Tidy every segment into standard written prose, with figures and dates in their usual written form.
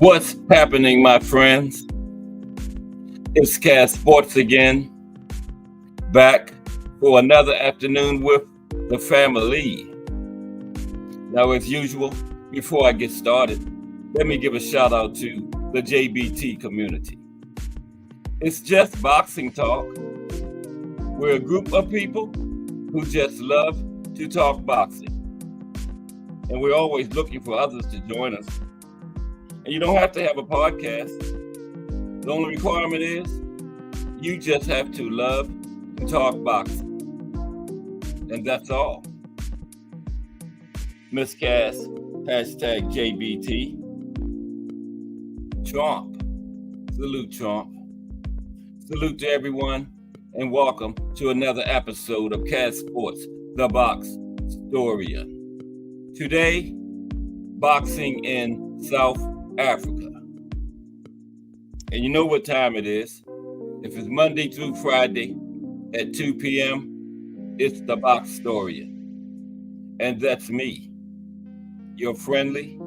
What's happening, my friends? It's Cass Sports again, back for another afternoon with the family. Now, as usual, before I get started, let me give a shout out to the JBT community. It's just boxing talk. We're a group of people who just love to talk boxing. And we're always looking for others to join us. And you don't have to have a podcast. The only requirement is you just have to love to talk boxing. And that's all. Miss Cass, hashtag JBT. Trump. Salute, Trump. Salute to everyone, and welcome to another episode of Cass Sports, the Box Historian. Today, boxing in South Africa. And you know what time it is. If it's Monday through Friday at 2 p.m., it's the Box Historian. And that's me, your friendly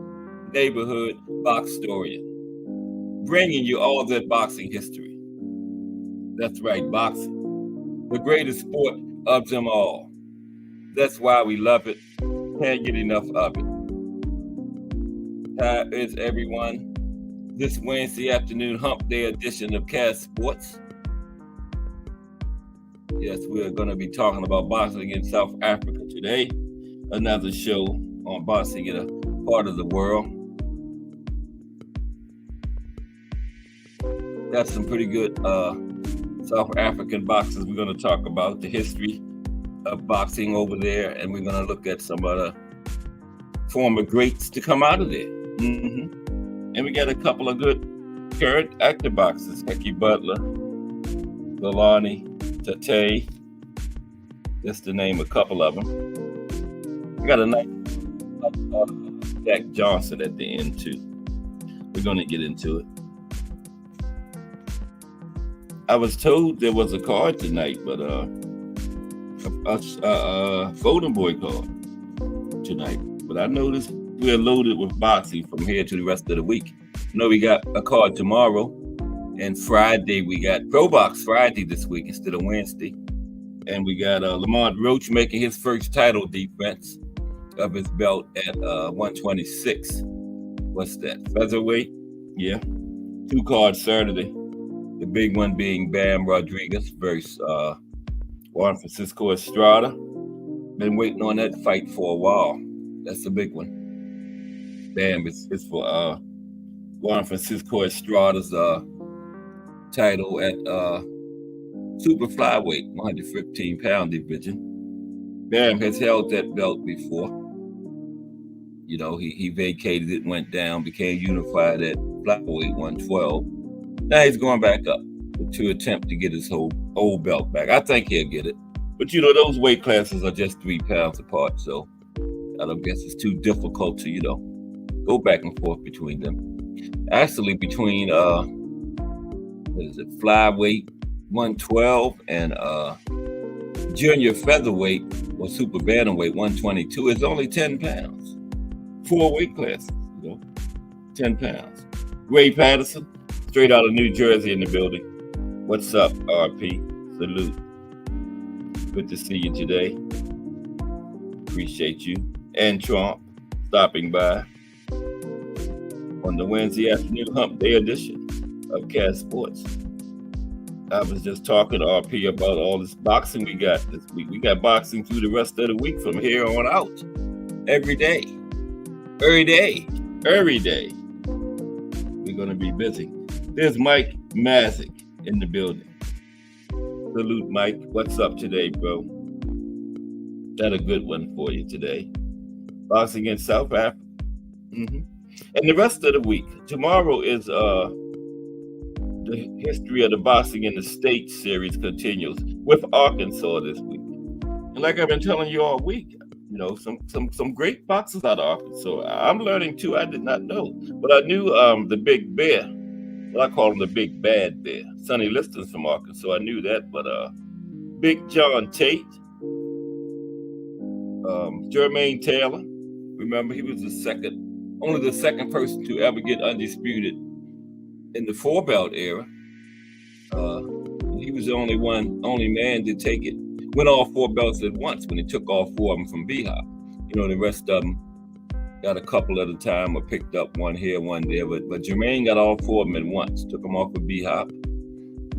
neighborhood box historian, bringing you all that boxing history. That's right, boxing, the greatest sport of them all. That's why we love it, can't get enough of it. How is everyone? This Wednesday afternoon hump day edition of Cass Sports. Yes, we're going to be talking about boxing in South Africa today. Another show on boxing in a part of the world. Got some pretty good South African boxers we're going to talk about, the history of boxing over there, and we're going to look at some other former greats to come out of there. And we got a couple of good current active boxers, Becky Butler, Galani, Tate, just to name a couple of them. We got a nice Jack Johnson at the end too. We're going to get into it. I was told there was a card tonight, but a Golden Boy card tonight. But I noticed we're loaded with boxing from here to the rest of the week. You know, we got a card tomorrow, and Friday we got Pro Box Friday this week instead of Wednesday. And we got Lamont Roach making his first title defense of his belt at 126. What's that? Featherweight? Yeah. 2 cards Saturday. The big one being Bam Rodriguez versus Juan Francisco Estrada. Been waiting on that fight for a while. That's the big one. Bam is for Juan Francisco Estrada's title at super flyweight, 115-pound division. Bam has held that belt before. You know, he vacated it, went down, became unified at flyweight 112. Now he's going back up to attempt to get his whole old belt back. I think he'll get it. But, you know, those weight classes are just 3 pounds apart, so I don't guess it's too difficult to, go back and forth between them. Actually, between, flyweight 112 and junior featherweight or super bantamweight 122 is only 10 pounds. 4 weight classes, 10 pounds. Ray Patterson, straight out of New Jersey in the building. What's up, RP? Salute. Good to see you today. Appreciate you. And Trump stopping by on the Wednesday afternoon hump day edition of Cass Sports. I was just talking to RP about all this boxing we got this week. We got boxing through the rest of the week from here on out. Every day. Every day. Every day. We're going to be busy. There's Mike Mazik in the building. Salute, Mike. What's up today, bro? Got a good one for you today. Boxing in South Africa. And the rest of the week. Tomorrow is the history of the boxing in the States series continues with Arkansas this week. And like I've been telling you all week, some great boxers out of Arkansas. I'm learning too. I did not know, but I knew the Big Bear. Well, I call him the Big Bad Bear. Sonny Liston's from Arkansas. I knew that, but Big John Tate, Jermaine Taylor. Remember, he was the second only the second person to ever get undisputed in the 4-belt era. He was the only man to take it, win all 4 belts at once when he took all 4 of them from B-Hop. The rest of them got a couple at a time or picked up one here, one there. But Jermaine got all 4 of them at once, took them off of B-Hop.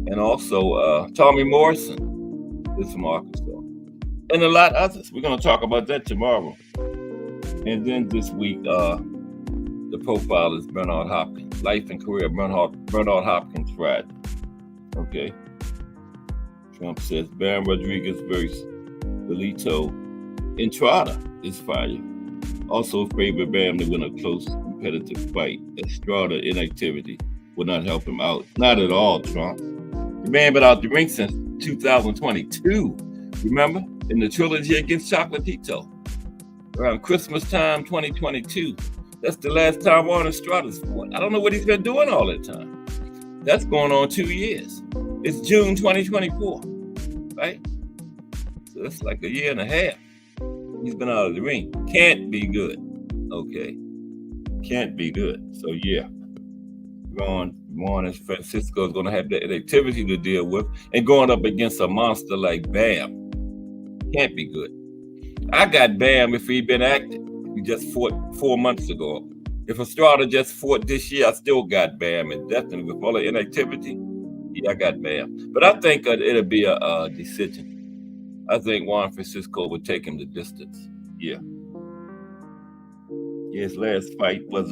And also Tommy Morrison is from Arkansas. And a lot of others. We're going to talk about that tomorrow. And then this week, the profile is Bernard Hopkins. Life and career of Bernard Hopkins Friday. Okay. Trump says Bam Rodriguez versus Belito Entrada is fire. Also favored Bam to win a close competitive fight. Estrada inactivity will not help him out. Not at all, Trump. The man been out the ring since 2022. Remember? In the trilogy against Chocolatito. Around Christmas time, 2022. That's the last time Juan Estrada's fought. I don't know what he's been doing all that time. That's going on 2 years. It's June 2024, right? So that's like a year and a half. He's been out of the ring. Can't be good. Okay. Can't be good. So yeah. Juan and Francisco is going to have that activity to deal with, and going up against a monster like Bam. Can't be good. I got Bam if he'd been active. He just fought 4 months ago. If Estrada just fought this year, I still got Bam. And definitely with all the inactivity, yeah, I got Bam. But I think it'll be a decision. I think Juan Francisco would take him the distance. Yeah. His last fight was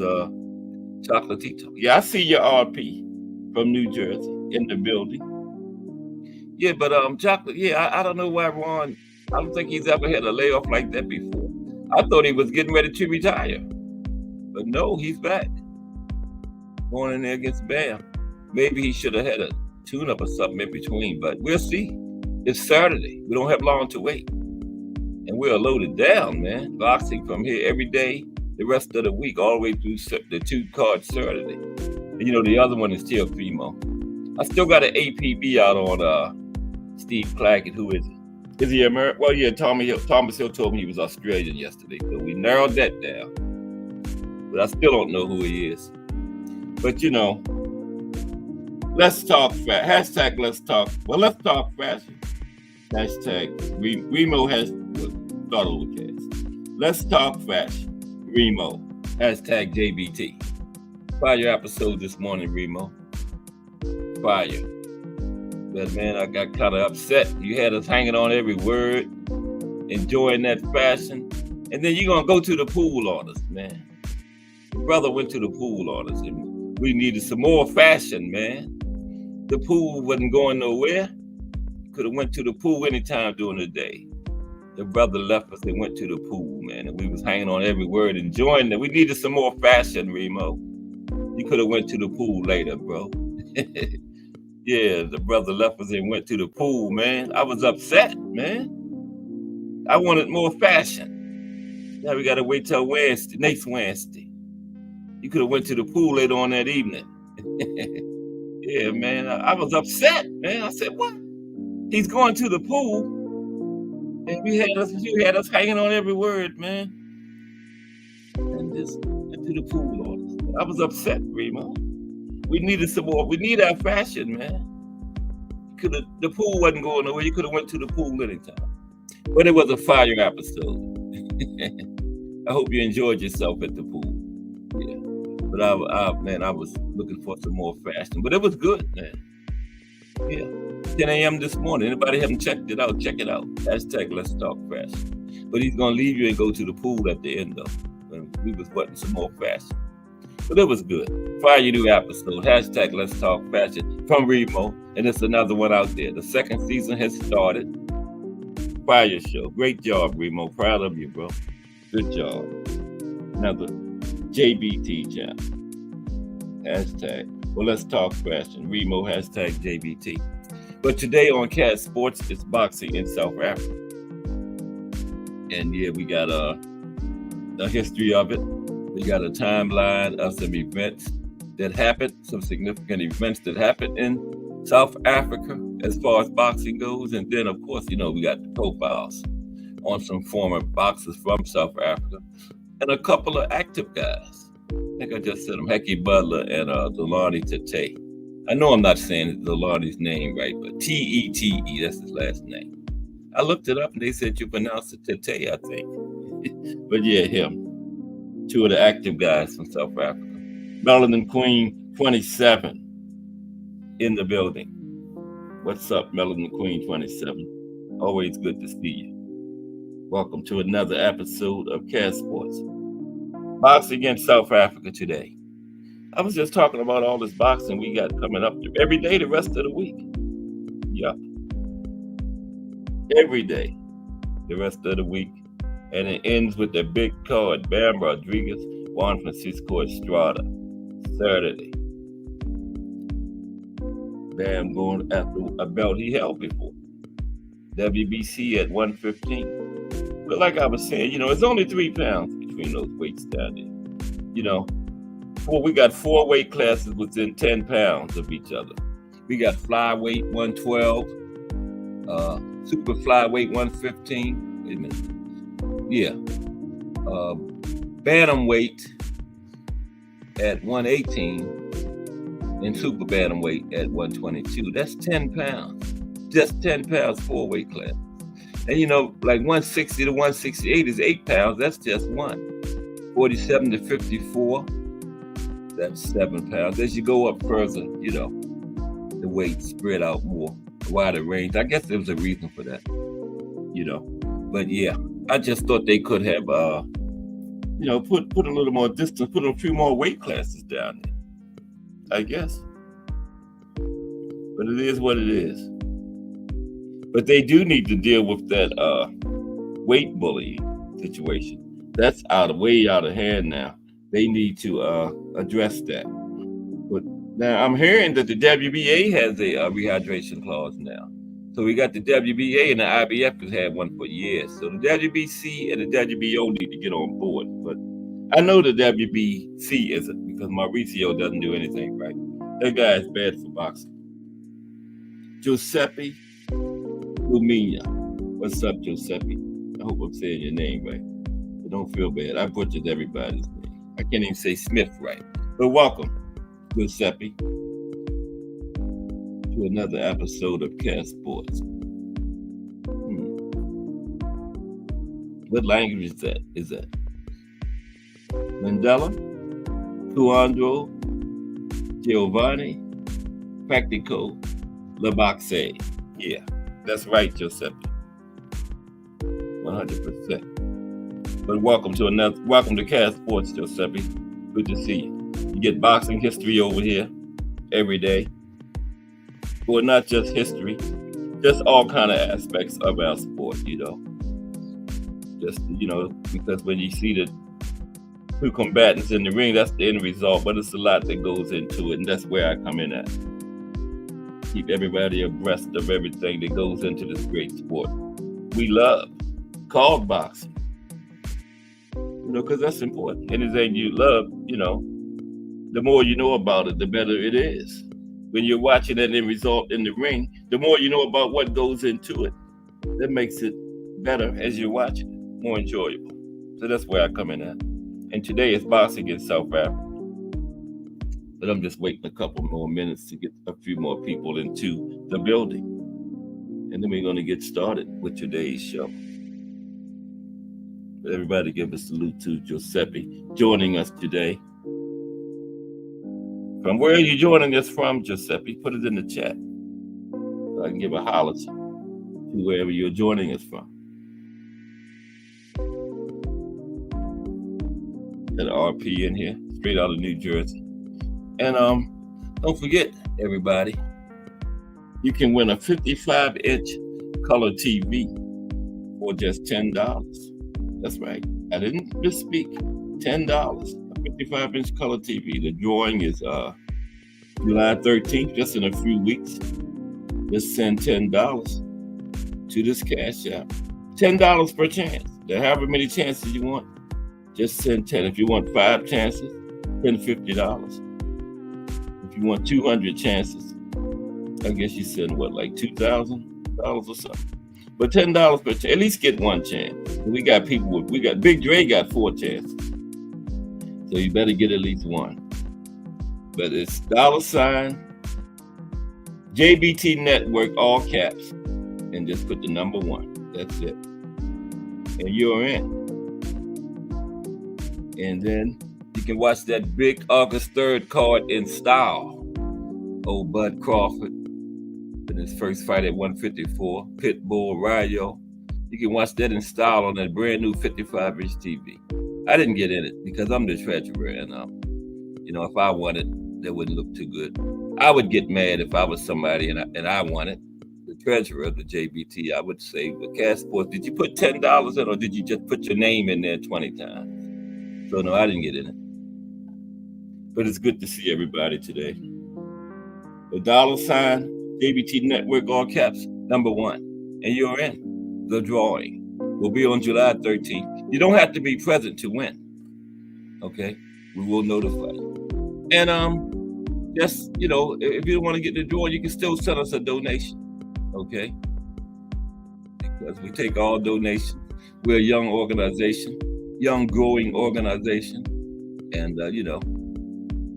Chocolatito. Yeah, I see your RP from New Jersey in the building. Yeah, but Chocolate, yeah, I don't know why Juan, I don't think he's ever had a layoff like that before. I thought he was getting ready to retire. But no, he's back. Going in there against Bam. Maybe he should have had a tune-up or something in between, but we'll see. It's Saturday. We don't have long to wait. And we're loaded down, man. Boxing from here every day, the rest of the week, all the way through the 2-card Saturday. And the other one is Teofimo. I still got an APB out on Steve Claggett. Who is he? Is he American? Well, yeah, Thomas Hill told me he was Australian yesterday, so we narrowed that down. But I still don't know who he is. But let's talk fast. Hashtag let's talk. Well, let's talk fashion. Hashtag Remo has start over cast. Let's talk fashion. Remo. Hashtag JBT. Fire episode this morning, Remo. Fire. But man, I got kind of upset. You had us hanging on every word, enjoying that fashion, and then you're gonna go to the pool on us, man. Your brother went to the pool on us, and we needed some more fashion, man. The pool wasn't going nowhere. Could have went to the pool anytime during the day. The brother left us and went to the pool, man, and we was hanging on every word, enjoying that. We needed some more fashion, Remo. You could have went to the pool later, bro. Yeah, the brother left us and went to the pool, man. I was upset, man. I wanted more fashion. Now we got to wait till Wednesday, next Wednesday. You could have went to the pool later on that evening. Yeah, man, I was upset, man. I said, what? He's going to the pool, and you had us hanging on every word, man. And just went to the pool on us. I was upset, Remo. We needed some more. We need our fashion, man. The pool wasn't going nowhere. You could have went to the pool anytime. But it was a fire episode. I hope you enjoyed yourself at the pool. Yeah. But I was looking for some more fashion. But it was good, man. Yeah. 10 a.m. this morning. Anybody haven't checked it out, check it out. Hashtag let's talk fashion. But he's going to leave you and go to the pool at the end, though. When we was wanting some more fashion. But it was good. Fire new episode. Hashtag let's talk fashion from Remo. And it's another one out there. The second season has started. Fire show. Great job, Remo. Proud of you, bro. Good job. Another JBT channel. Hashtag. Well, let's talk fashion. Remo. Hashtag JBT. But today on Cat Sports, it's boxing in South Africa. And yeah, we got a history of it. We got a timeline of some events that happened, some significant events that happened in South Africa as far as boxing goes. And then, of course, we got the profiles on some former boxers from South Africa and a couple of active guys. think I just said him, Hecky Butler and Delani Tete. I know I'm not saying Delani's name right, but Tete, that's his last name. I looked it up and they said you pronounce it Tete, I think. But yeah, him. Two of the active guys from South Africa. Melanin Queen 27 in the building. What's up, Melanin Queen 27? Always good to see you. Welcome to another episode of Cast Sports. Boxing against South Africa today. I was just talking about all this boxing we got coming up every day the rest of the week. Yep. Every day the rest of the week. And it ends with the big card, Bam Rodriguez, Juan Francisco Estrada, Saturday. Bam going after a belt he held before. WBC at 115. But like I was saying, it's only 3 pounds between those weights down there. We got 4 weight classes within 10 pounds of each other. We got flyweight 112, super flyweight 115. Wait a minute. Yeah. Bantamweight at 118 and super bantamweight at 122. That's 10 pounds. Just 10 pounds, 4 weight class. And like 160 to 168 is 8 pounds. That's just one. 47 to 54, that's 7 pounds. As you go up further, the weight spread out more, a wider range. I guess there was a reason for that, But yeah, I just thought they could have, put a little more distance, put a few more weight classes down there, I guess. But it is what it is. But they do need to deal with that weight bullying situation. That's way out of hand now. They need to address that. But now I'm hearing that the WBA has a rehydration clause now. So we got the WBA and the IBF has had one for years. So the WBC and the WBO need to get on board. But I know the WBC isn't because Mauricio doesn't do anything right. That guy is bad for boxing. Giuseppe Lumina. What's up, Giuseppe? I hope I'm saying your name right. But don't feel bad. I butchered everybody's name. I can't even say Smith right. But welcome, Giuseppe, to another episode of Cast Sports. What language is that? Mandela, Cuandro, Giovanni, Practico, Laboxe. Yeah, that's right, Giuseppe. 100%. But welcome to Cast Sports, Giuseppe. Good to see you. You get boxing history over here every day. Well, not just history, just all kind of aspects of our sport, Just, because when you see the 2 combatants in the ring, that's the end result, but it's a lot that goes into it, and that's where I come in at. Keep everybody abreast of everything that goes into this great sport we love, called boxing. Because that's important. Anything you love, the more you know about it, the better it is. When you're watching it and result in the ring, the more you know about what goes into it, that makes it better as you're watching it, more enjoyable. So that's where I come in at. And today is boxing against South Africa. But I'm just waiting a couple more minutes to get a few more people into the building. And then we're going to get started with today's show. But everybody give a salute to Giuseppe joining us today. From where are you joining us from, Giuseppe? Put it in the chat so I can give a holler to wherever you're joining us from. Got an RP in here, straight out of New Jersey. And don't forget, everybody, you can win a 55-inch color TV for just $10. That's right. I didn't misspeak. $10. A 55-inch color TV. The drawing is July 13th, just in a few weeks. Just send $10 to this Cash App. $10 per chance. There are however many chances you want. Just send 10. If you want 5 chances, send $50. If you want 200 chances, I guess you send like $2,000 or something. But $10 per chance, at least get one chance. We got Big Dre got 4 chances. So you better get at least one. But it's $ JBT Network, all caps, and just put the number 1. That's it. And you're in. And then you can watch that big August 3rd card in style. Old Bud Crawford in his first fight at 154, Pitbull Rayo. You can watch that in style on that brand new 55-inch TV. I didn't get in it because I'm the treasurer, and if I won it, that wouldn't look too good. I would get mad if I was somebody and I won it. The treasurer of the JBT, I would say, with Cash Sports, did you put $10 in, or did you just put your name in there 20 times? So no, I didn't get in it. But it's good to see everybody today. The $ JBT Network, all caps, number 1. And you're in. The drawing will be on July 13th. You don't have to be present to win. Okay? We will notify you. And just, if you don't want to get the draw, you can still send us a donation. Okay? Because we take all donations. We're a young organization, young growing organization. And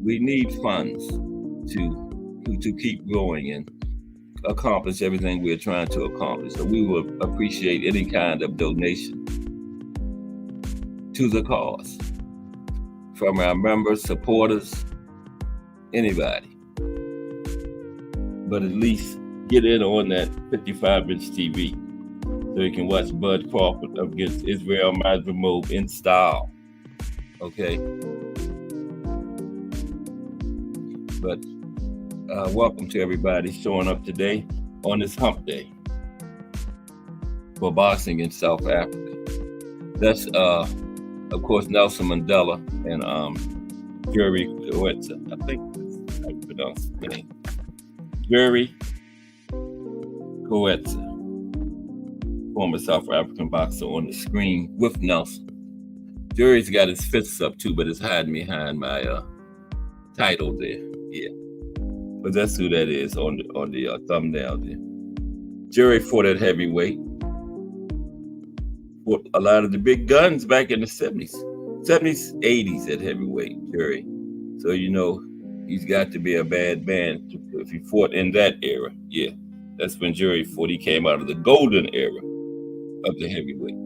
we need funds to keep growing and accomplish everything we're trying to accomplish. So we will appreciate any kind of donation to the cause from our members, supporters, anybody. But at least get in on that 55-inch TV so you can watch Bud Crawford against Israel Madrimov in style. Okay? But welcome to everybody showing up today on this hump day for boxing in South Africa. That's, of course, Nelson Mandela and Jerry Coetzer. I think that's how you pronounce his name. Jerry Coetzer, former South African boxer, on the screen with Nelson. Jerry's got his fists up too, but it's hiding behind my title there. Yeah. But that's who that is on the thumbnail there. Jerry fought at heavyweight. Fought a lot of the big guns back in the 70s, 80s at heavyweight, Jerry. So he's got to be a bad man if he fought in that era. Yeah, that's when Jerry fought. He came out of the golden era of the heavyweights.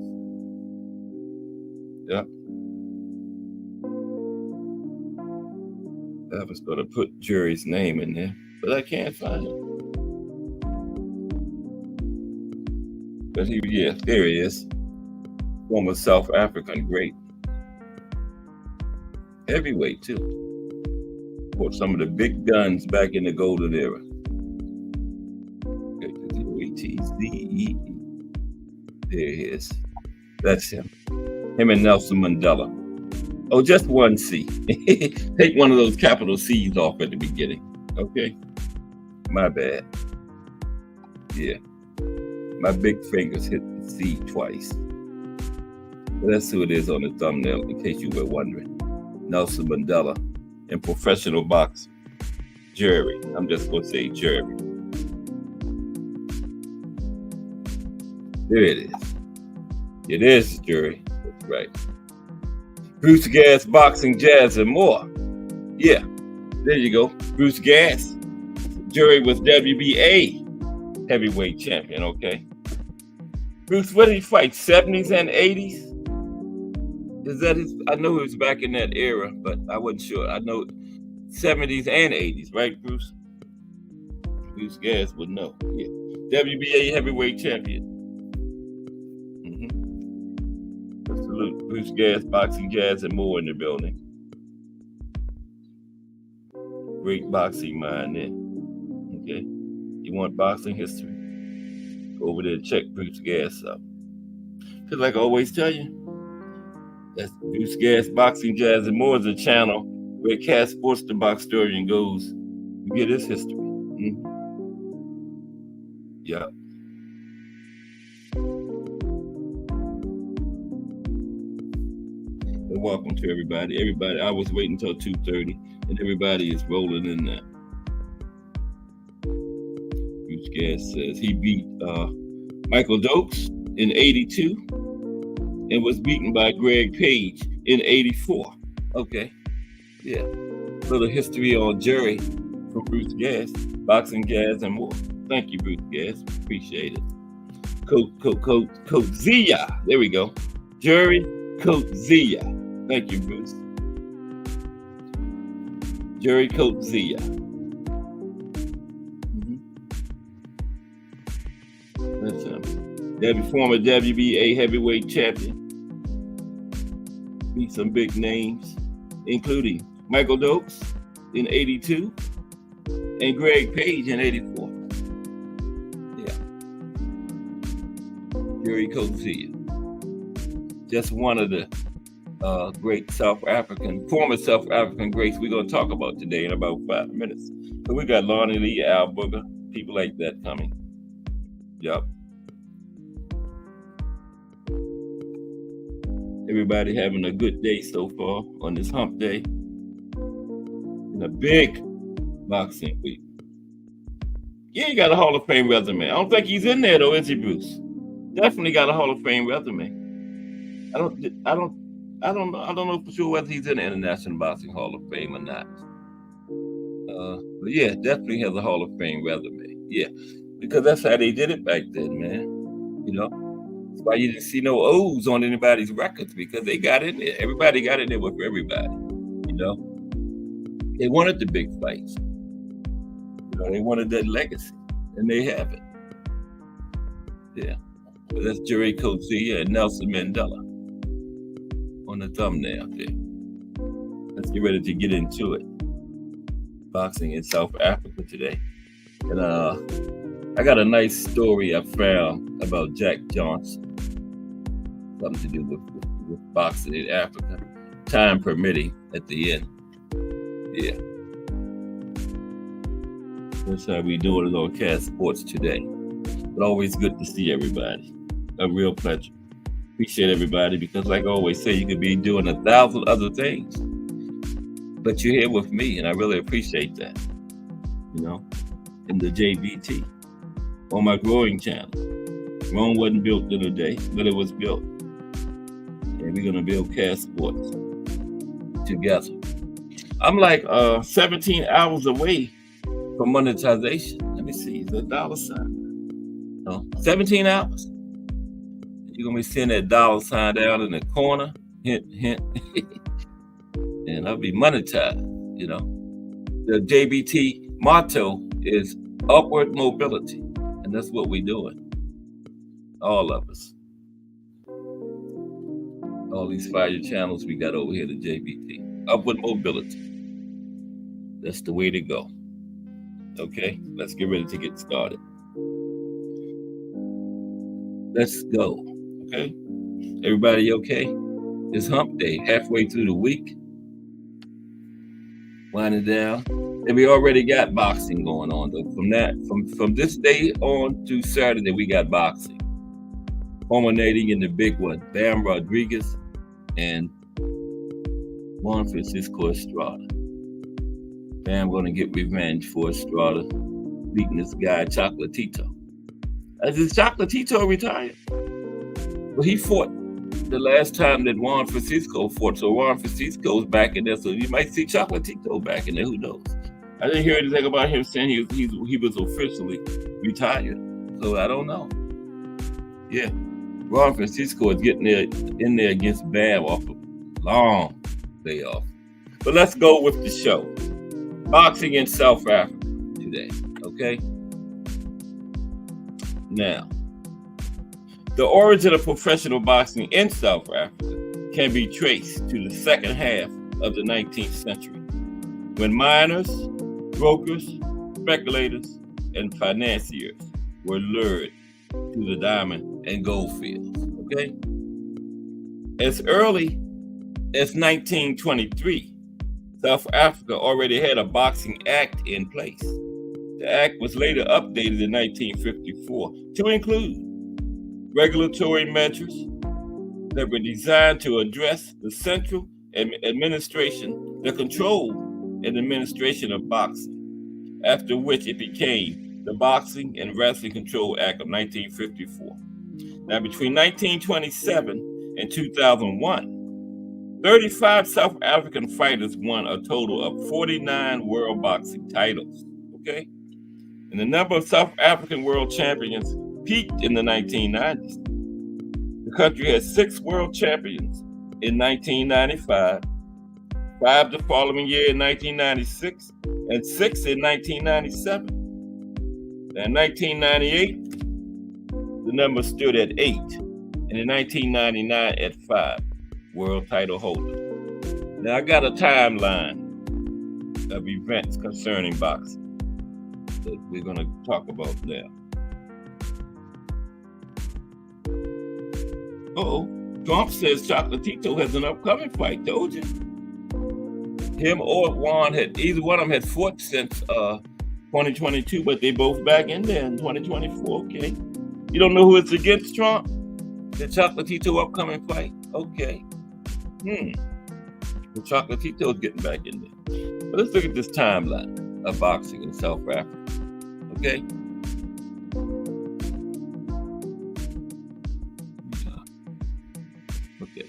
Yeah. I was going to put Jerry's name in there, but I can't find it. But there he is. Former South African great. Heavyweight, too. For some of the big guns back in the golden era. There he is. That's him. Him and Nelson Mandela. Oh, just one C. Take one of those capital C's off at the beginning. Okay? My bad. Yeah. My big fingers hit the C twice. But that's who it is on the thumbnail, in case you were wondering. Nelson Mandela and professional boxer Jerry. I'm just going to say Jerry. There it is. It is Jerry. That's right. Bruce Gas, boxing, jazz, and more. Yeah, there you go. Bruce Gas. Jerry was WBA heavyweight champion, okay? Bruce, what did he fight, 70s and 80s? Is that his? I know he was back in that era, but I wasn't sure. I know 70s and 80s, right, Bruce? Bruce Gas would know. Yeah. WBA heavyweight champion. Salute. Bruce Gas, boxing, jazz, and more in the building. Great boxing mind there. Okay. You want boxing history? Go over there and check Bruce Gas out. Because like I always tell you, that's Bruce Gas, boxing, jazz, and more is a channel where Cash Sports, the Boxtorian, goes to get his history. Mm-hmm. Yeah. And welcome to everybody. Everybody, I was waiting until 2:30, and everybody is rolling in there. Bruce Gas says he beat Michael Dokes in 82 and was beaten by Greg Page in 84. Okay. Yeah. Little history on jury from Bruce Gas, boxing, gas, and more. Thank you, Bruce Gas. Appreciate it. Coach Zia. There we go. Jury Coach Zia. Thank you, Bruce. Jury Coach Zia. That's former WBA heavyweight champion. Beat some big names, including Michael Dokes in '82 and Greg Page in '84. Yeah. Jury Coach Zia. Just one of the great former South African greats we're going to talk about today in about 5 minutes. So we got Lonnie Lee, Al Booger, people like that coming. Yup. Everybody having a good day so far on this hump day. And a big boxing week. Yeah, he got a Hall of Fame resume. I don't think he's in there though, is he, Bruce? Definitely got a Hall of Fame resume. I don't know for sure whether he's in the International Boxing Hall of Fame or not. But yeah, definitely has a Hall of Fame resume. Yeah, because that's how they did it back then, man. You know, that's why you didn't see no O's on anybody's records, because they got in there. Everybody got in there with everybody. You know, they wanted the big fights. You know, they wanted that legacy, and they have it. Yeah, so that's Jury Coach Zia and Nelson Mandela on the thumbnail there. Let's get ready to get into it. Boxing in South Africa today. And I got a nice story I found about Jack Johnson. Something to do with boxing in Africa. Time permitting at the end. Yeah. That's how we do it on Cast Sports today. But always good to see everybody. A real pleasure. Appreciate everybody, because like I always say, you could be doing 1,000 other things, but you're here with me, and I really appreciate that. You know, in the JBT, on my growing channel. Rome wasn't built in a day, but it was built. And we're going to build Cast Sports together. I'm like 17 hours away from monetization. Let me see, is that $? No, 17 hours. You're going to be seeing that $sign down in the corner. Hint, hint. And I'll be monetized, you know. The JBT motto is upward mobility. And that's what we're doing. All of us. All these fire channels we got over here to JBT. Upward mobility. That's the way to go. Okay, let's get ready to get started. Let's go. Okay, everybody okay? It's hump day, halfway through the week. Winding down. And we already got boxing going on though. From this day on to Saturday, we got boxing. Culminating in the big one, Bam Rodriguez and Juan Francisco Estrada. Bam gonna get revenge for Estrada beating this guy Chocolatito. Is Chocolatito retired? Well, he fought the last time that Juan Francisco fought, so Juan Francisco's back in there, so you might see Chocolatito back in there, who knows? I didn't hear anything about him saying he was officially retired, so I don't know. Yeah, Juan Francisco is getting in there against Bam off a long layoff. But let's go with the show. Boxing in South Africa today, okay? Now, the origin of professional boxing in South Africa can be traced to the second half of the 19th century, when miners, brokers, speculators, and financiers were lured to the diamond and gold fields, okay? As early as 1923, South Africa already had a boxing act in place. The act was later updated in 1954 to include regulatory measures that were designed to address the central administration, the control and administration of boxing, after which it became the Boxing and Wrestling Control Act of 1954. Now, between 1927 and 2001, 35 South African fighters won a total of 49 world boxing titles. Okay? And the number of South African world champions peaked in the 1990s. The country had 6 world champions in 1995, 5 the following year in 1996, and 6 in 1997. Now, in 1998, the number stood at 8, and in 1999 at 5 world title holders. Now, I got a timeline of events concerning boxing that we're going to talk about now. Trump says Chocolatito has an upcoming fight. Told you. Him or Juan either one of them had fought since 2022, but they both back in there in 2024. Okay. You don't know who it's against, Trump? The Chocolatito upcoming fight? Okay. The Chocolatito is getting back in there. But let's look at this timeline of boxing in South Africa. Okay? Okay.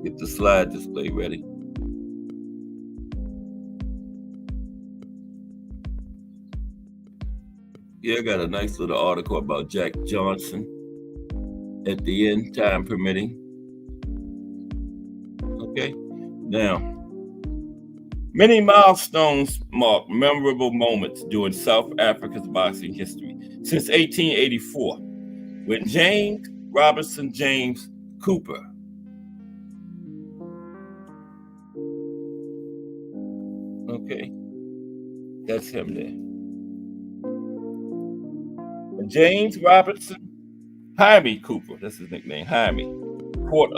Get the slide display ready. Yeah, I got a nice little article about Jack Johnson at the end, time permitting. Okay, now, many milestones mark memorable moments during South Africa's boxing history since 1884, when James Robertson James Cooper that's him there. James Robertson Jaime Cooper, that's his nickname, Jaime, fought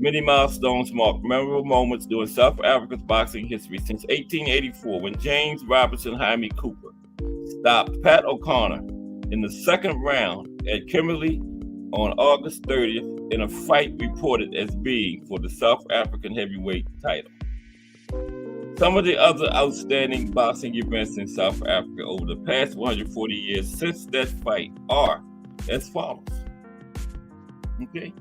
many milestones mark memorable moments during South Africa's boxing history since 1884, when James Robertson Jaime Cooper stopped Pat O'Connor in the second round at Kimberley on August 30th in a fight reported as being for the South African heavyweight title. Some of the other outstanding boxing events in South Africa over the past 140 years since that fight are as follows. Okay.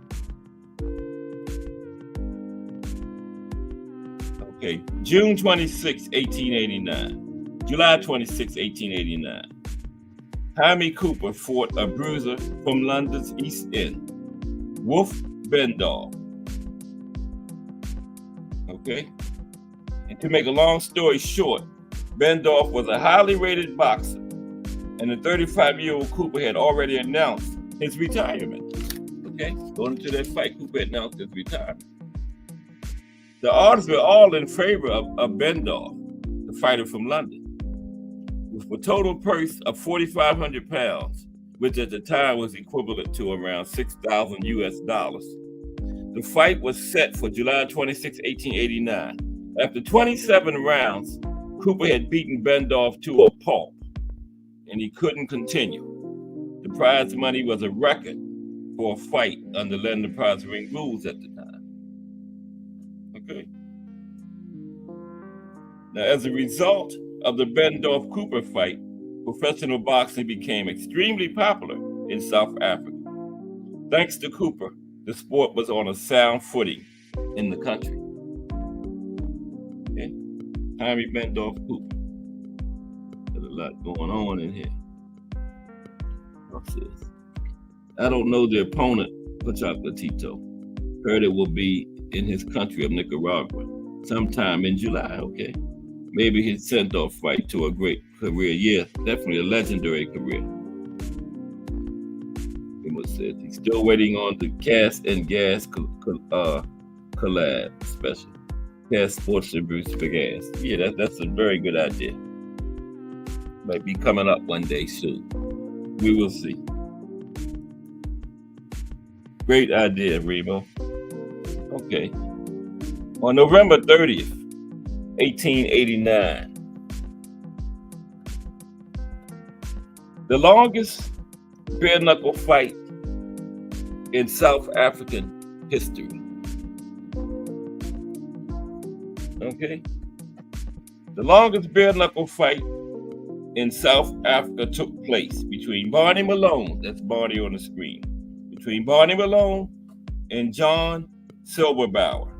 June 26, 1889. July 26, 1889. Jaime Cooper fought a bruiser from London's East End, Wolf Bendorf. Okay. And to make a long story short, Bendorf was a highly rated boxer, and the 35-year-old Cooper had already announced his retirement. Okay, going into that fight, Cooper announced his retirement. The odds were all in favor of Bendorf, the fighter from London, with a total purse of 4,500 pounds, which at the time was equivalent to around $6,000 US. The fight was set for July 26, 1889. After 27 rounds, Cooper had beaten Bendorf to a pulp, and he couldn't continue. The prize money was a record for a fight under London prize ring rules at the time. Okay. Now, as a result of the Bendorf-Cooper fight, professional boxing became extremely popular in South Africa. Thanks to Cooper, the sport was on a sound footing in the country. Okay, Jaime Bendorf-Cooper. There's a lot going on in here. What's this? I don't know the opponent for Chocolatito. Heard it will be in his country of Nicaragua sometime in July. Okay, maybe his send-off fight to a great career. Yeah, definitely a legendary career. Said he's still waiting on the Cast and Gas collab special. Cast Sports and Bruce Gas. Yeah, that's a very good idea. Might be coming up one day soon. We will see. Great idea, Remo. Okay. On November 30th, 1889, the longest bare knuckle fight in South African history. Okay? The longest bare knuckle fight in South Africa took place between Barney Malone, that's Barney on the screen, between Barney Malone and John Silberbauer.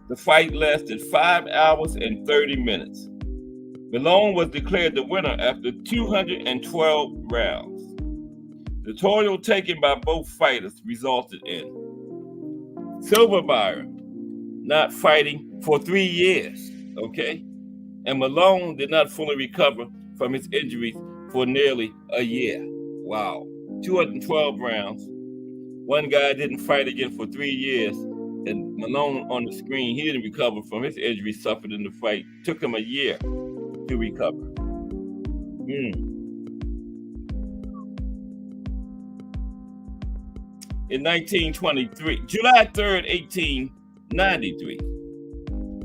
The fight lasted 5 hours and 30 minutes. Malone was declared the winner after 212 rounds. The total taken by both fighters resulted in Silberbauer not fighting for 3 years, okay? And Malone did not fully recover from his injuries for nearly a year. Wow. 212 rounds. One guy didn't fight again for 3 years, and Malone on the screen, he didn't recover from his injury suffered in the fight. Took him a year to recover. In 1923, July 3rd, 1893,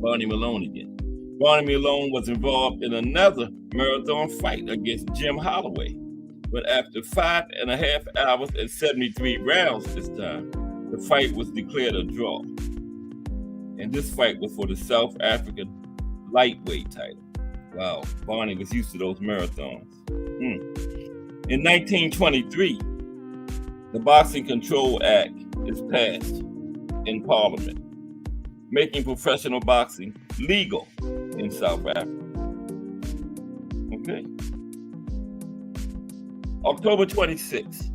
Barney Malone again. Barney Malone was involved in another marathon fight against Jim Holloway, but after 5.5 hours and 73 rounds this time, the fight was declared a draw. And this fight was for the South African lightweight title. Wow, Barney was used to those marathons. In 1923, the Boxing Control Act is passed in Parliament, making professional boxing legal in South Africa. Okay. October 26,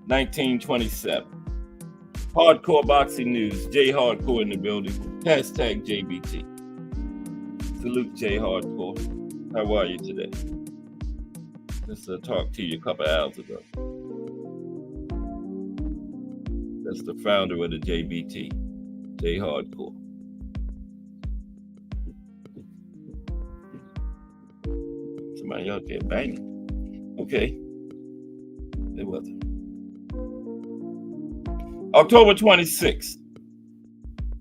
1927. Hardcore boxing news. Jay Hardcore in the building. Hashtag JBT. Salute Jay Hardcore. How are you today? Just talked to you a couple hours ago. That's the founder of the JBT, Jay Hardcore. Somebody out there banging. Okay. It wasn't. October 26,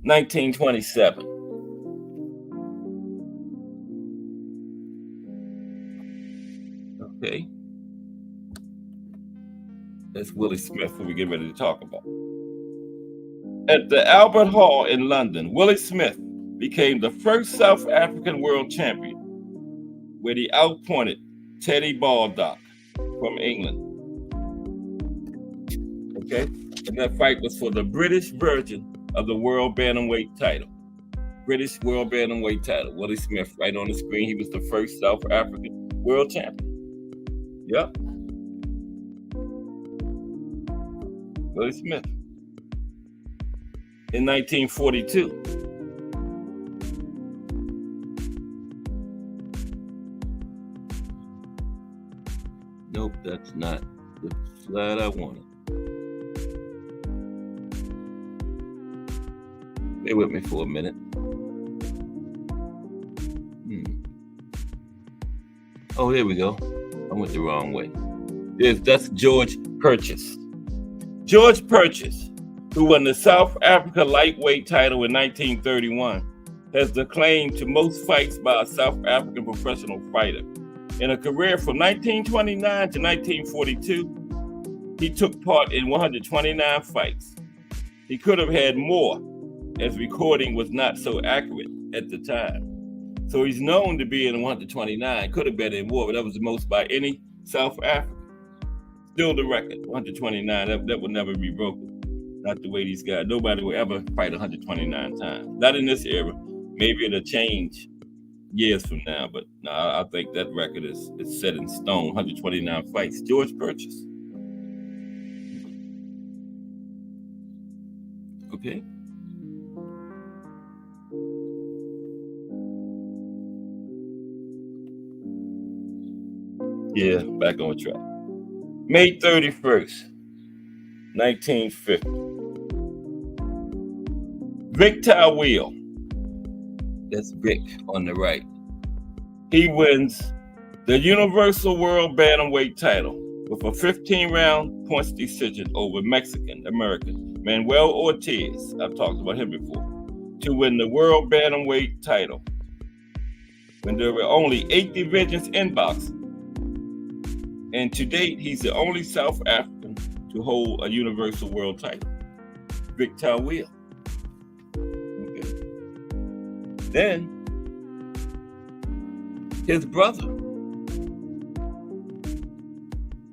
1927. Okay. That's Willie Smith, who we get ready to talk about. At the Albert Hall in London, Willie Smith became the first South African world champion, where he outpointed Teddy Baldock from England. Okay? And that fight was for the British version of the World Bantamweight title. British World Bantamweight title. Willie Smith, right on the screen. He was the first South African world champion. Yep. Willie Smith. In 1942. Nope, that's not the slide I wanted. Bear with me for a minute. Oh, there we go. I went the wrong way. That's George Purchase. George Purchase, who won the South Africa lightweight title in 1931, has the claim to most fights by a South African professional fighter. In a career from 1929 to 1942, he took part in 129 fights. He could have had more, as recording was not so accurate at the time. So he's known to be in 129, could have been in more, but that was the most by any South African. Still the record, 129, that would never be broken. Not the way these guys, nobody will ever fight 129 times. Not in this era. Maybe it'll change years from now, but no, I think that record is set in stone. 129 fights. George Purchase. Okay. Yeah, back on track. May 31st, 1950. Vic Tawil. That's Vic on the right. He wins the Universal World Bantamweight title with a 15-round points decision over Mexican-American Manuel Ortiz. I've talked about him before. To win the World Bantamweight title when there were only 8 divisions in boxing. And to date, he's the only South African to hold a Universal World title. Vic Tawil. Okay. Then, his brother,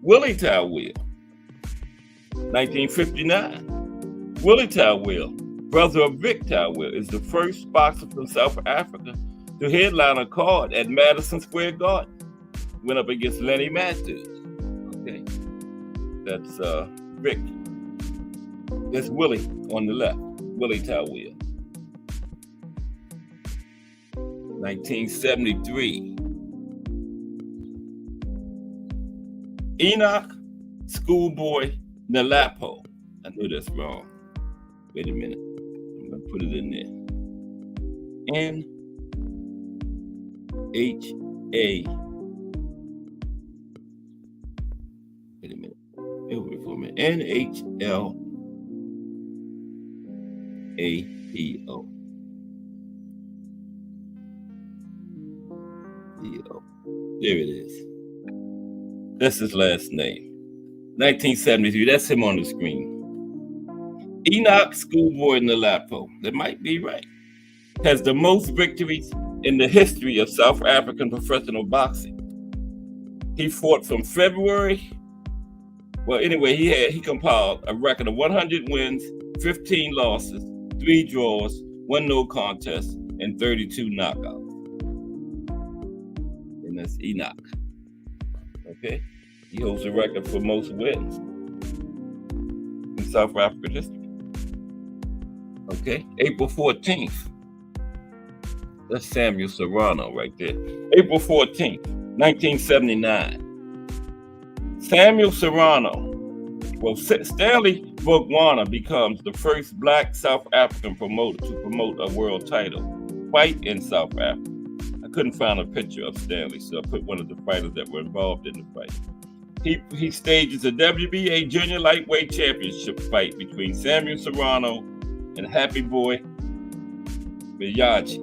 Willie Tawil, 1959. Willie Tawil, brother of Vic Tawil, is the first boxer from South Africa to headline a card at Madison Square Garden. Went up against Lenny Matthews. Okay, that's Vic. That's Willie on the left, Willie Tawil. 1973. Enoch Schoolboy Nhlapo. I knew that's wrong. Wait a minute. I'm going to put it in there. N-H-A. Wait a minute. Wait for a minute. N-H-L-A-P-O. There it is. That's his last name. 1973. That's him on the screen. Enoch Schoolboy Nhlapo, that might be right, has the most victories in the history of South African professional boxing. He fought from February. Well, anyway, he compiled a record of 100 wins, 15 losses, 3 draws, 1 no contest, and 32 knockouts. And that's Enoch. Okay, he holds the record for most wins in South African history. Okay, April 14th. That's Samuel Serrano right there. April 14th, 1979. Samuel Serrano, Stanley Bogwana becomes the first Black South African promoter to promote a world title fight in South Africa. I couldn't find a picture of Stanley, so I put one of the fighters that were involved in the fight. He stages a WBA Junior Lightweight Championship fight between Samuel Serrano and Happy Boy Viljazi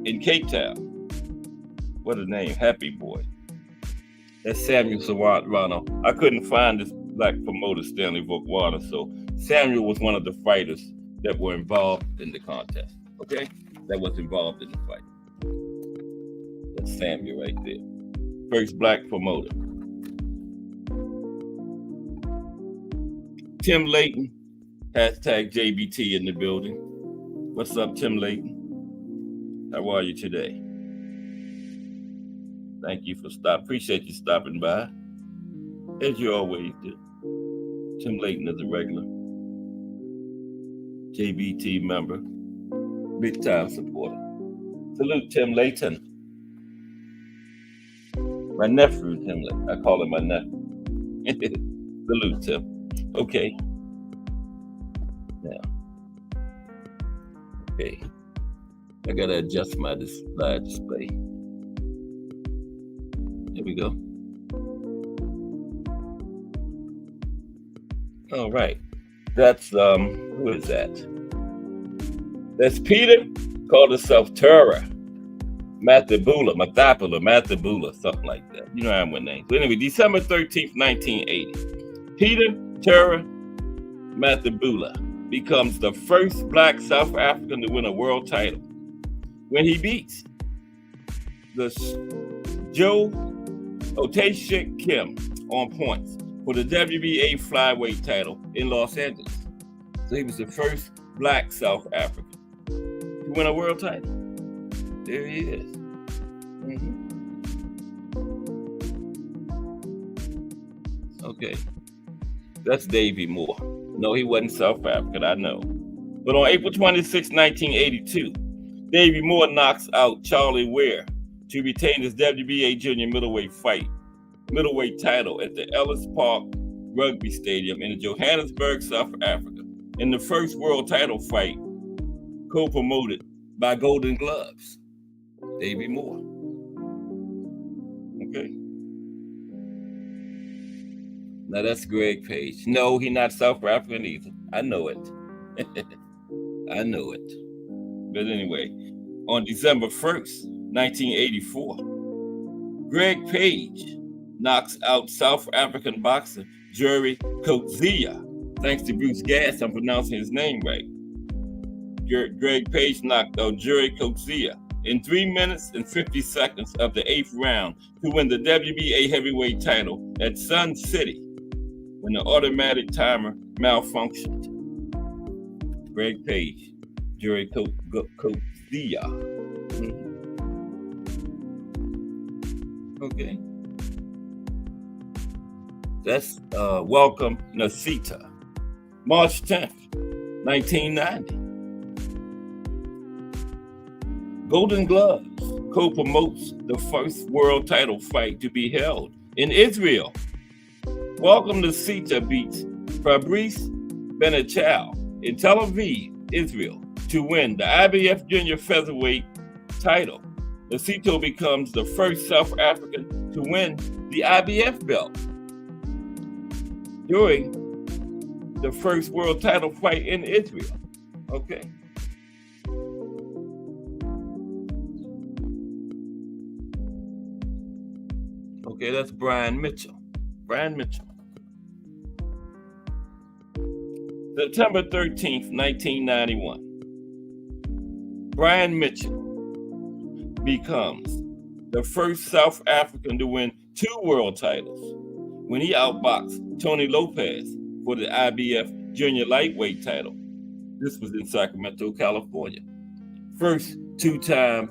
in Cape Town. What a name, Happy Boy. That's Samuel Serrano. I couldn't find this Black promoter, Stanley Bogwana, so Samuel was one of the fighters that were involved in the contest, okay? That was involved in the fight. That's Samuel right there. First Black promoter. Tim Layton, hashtag JBT in the building. What's up, Tim Layton? How are you today? Thank you for stopping. Appreciate you stopping by, as you always do. Tim Layton is a regular JBT member, big time supporter. Salute Tim Layton. My nephew, Tim Layton. I call him my nephew. Salute, Tim. Okay. Now. Okay. I gotta adjust my slide display. There we go. All right. That's who is that? That's Peter, called himself Tura Mathebula, something like that. You know how I'm with names. But anyway, December 13th, 1980. Peter Tura Mathebula becomes the first Black South African to win a world title when he beats the Joe Otashik Kim on points for the WBA flyweight title in Los Angeles. So he was the first Black South African to win a world title. There he is. Okay. That's Davey Moore. No, he wasn't South African, I know. But on April 26, 1982, Davey Moore knocks out Charlie Ware to retain his WBA junior middleweight title at the Ellis Park Rugby Stadium in Johannesburg, South Africa, in the first world title fight co-promoted by Golden Gloves. Davey Moore. Okay. Now that's Greg Page. No, he's not South African either. I know it. I know it. But anyway, on December 1st, 1984, Greg Page knocks out South African boxer Jerry Coetzee. Thanks to Bruce Gass, I'm pronouncing his name right. Greg Page knocked out Jerry Coetzee in 3 minutes and 50 seconds of the 8th round to win the WBA heavyweight title at Sun City when the automatic timer malfunctioned. Greg Page, Jerry Coetzee. Okay. That's Welcome Nasita. March 10th, 1990. Golden Gloves co-promotes the first world title fight to be held in Israel. Welcome Nasita beats Fabrice Benachal in Tel Aviv, Israel, to win the IBF Junior Featherweight title. Nasita becomes the first South African to win the IBF belt during the first world title fight in Israel. Okay. Okay, that's Brian Mitchell. Brian Mitchell. September 13th, 1991. Brian Mitchell becomes the first South African to win 2 world titles when he outboxed Tony Lopez for the IBF Junior Lightweight title. This was in Sacramento, California. First two-time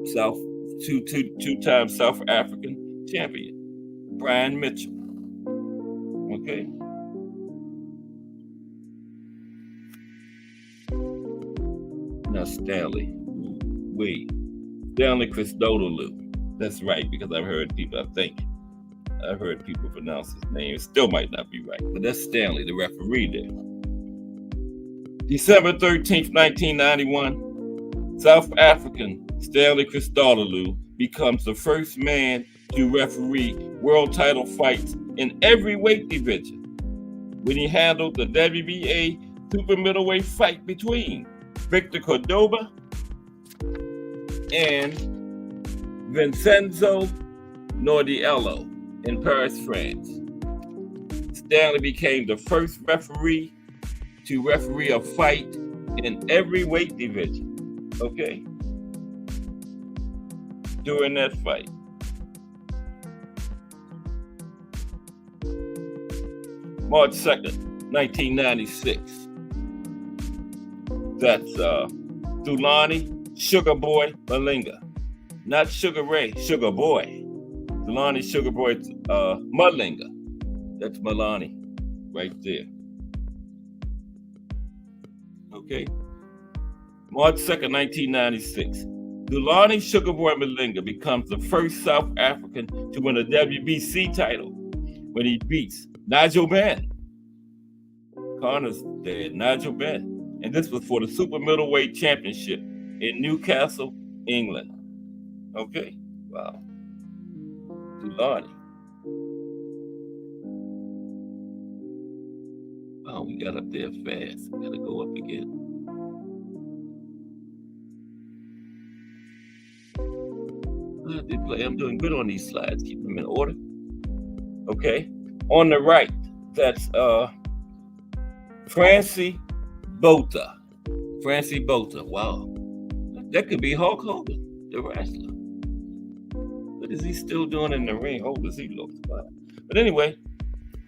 South African champion, Brian Mitchell. Okay. Now Stanley Christodoulou. That's right, because I've heard people pronounce his name. It still might not be right, but that's Stanley, the referee there. December 13th, 1991, South African Stanley Christodoulou becomes the first man to referee world title fights in every weight division when he handled the WBA super middleweight fight between Victor Cordoba and Vincenzo Nordiello in Paris, France. Stanley became the first referee to referee a fight in every weight division, okay, during that fight. March 2nd, 1996. That's Thulani Sugar Boy Malinga. Not Sugar Ray, Sugar Boy. Thulani Sugar Boy Malinga. That's Milani right there. Okay. March 2nd, 1996. Thulani Sugar Boy Malinga becomes the first South African to win a WBC title when he beats Nigel Benn. Connor's dead, Nigel Benn. And this was for the Super Middleweight Championship in Newcastle, England. Okay, wow. Thulani. Oh, we got up there fast. We gotta go up again. I'm doing good on these slides. Keep them in order. Okay. On the right, that's Francie Botha. Francie Botha. Wow. That could be Hulk Hogan, the wrestler. What is he still doing in the ring? How old does he look? Wow. But anyway,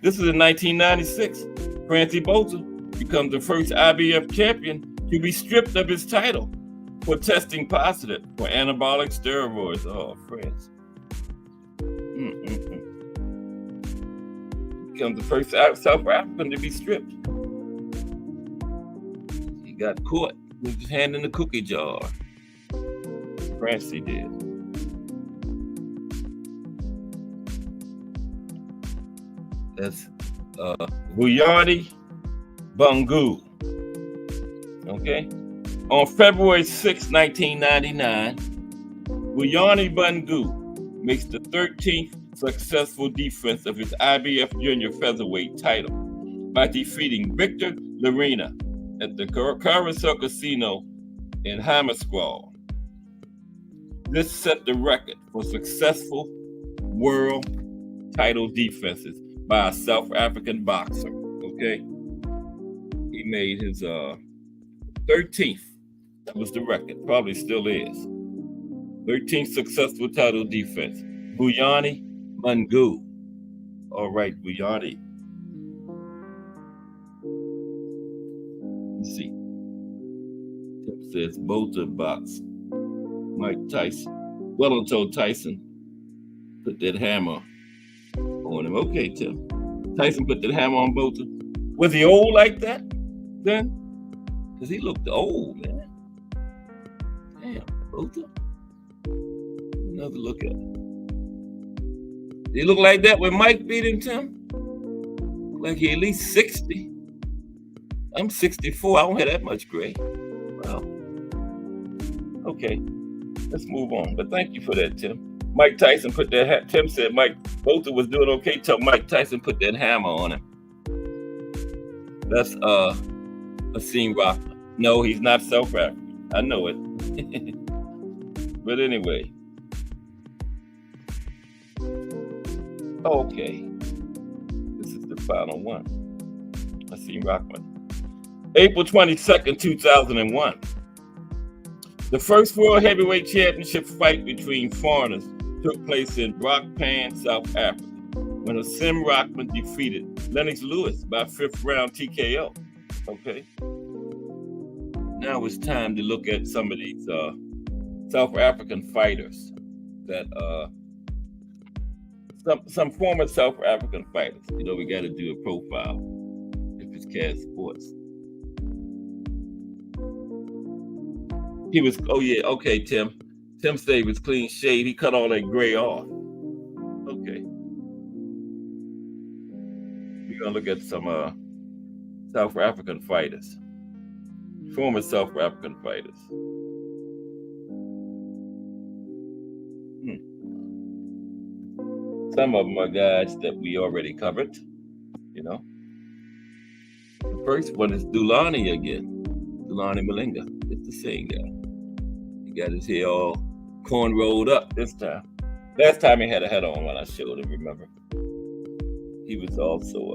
this is in 1996. Francie Botha becomes the first IBF champion to be stripped of his title for testing positive for anabolic steroids. Oh, France. Becomes the first South African to be stripped. He got caught with his hand in the cookie jar. Francie did. That's Vuyani Bungu. Okay. On February 6, 1999, Vuyani Bungu makes the 13th successful defense of his IBF Junior Featherweight title by defeating Victor Lerena at the Carousel Casino in Hammersqual. This set the record for successful world title defenses by a South African boxer. Okay, he made his 13th. That was the record. Probably still is. 13th successful title defense. Vuyani Bungu. All right, Vuyani. Let's see. says Botha box. Mike Tyson. Wellington told Tyson put that hammer on him. Okay, Tim. Tyson put that hammer on Botha. Was he old like that then? Because he looked old, man. Damn, Botha. Another look at it. Did he look like that when Mike beat him, Tim? Like he at least 60. I'm 64. I don't have that much gray. Wow. Okay, let's move on. But thank you for that, Tim. Mike Tyson put that. Tim said Mike Botha was doing okay till Mike Tyson put that hammer on him. That's Asim Rockman. No, he's not South African. I know it. But anyway. Okay. This is the final one. Asim Rockman. April 22nd, 2001. The first World Heavyweight Championship fight between foreigners took place in Brakpan, South Africa, when Asim Rockman defeated Lennox Lewis by 5th round TKO. Okay. Now it's time to look at some of these South African fighters that some former South African fighters. You know, we got to do a profile if it's CAS Sports. He was, oh yeah, okay, Tim. Tim said he was clean shaved. He cut all that gray off. Okay. We're going to look at some South African fighters. Former South African fighters. Some of them are guys that we already covered, you know. The first one is Dulani again. Dulani Malinga. It's the same guy. He got his hair all corn rolled up this time. Last time he had a hat on when I showed him, remember? He was also,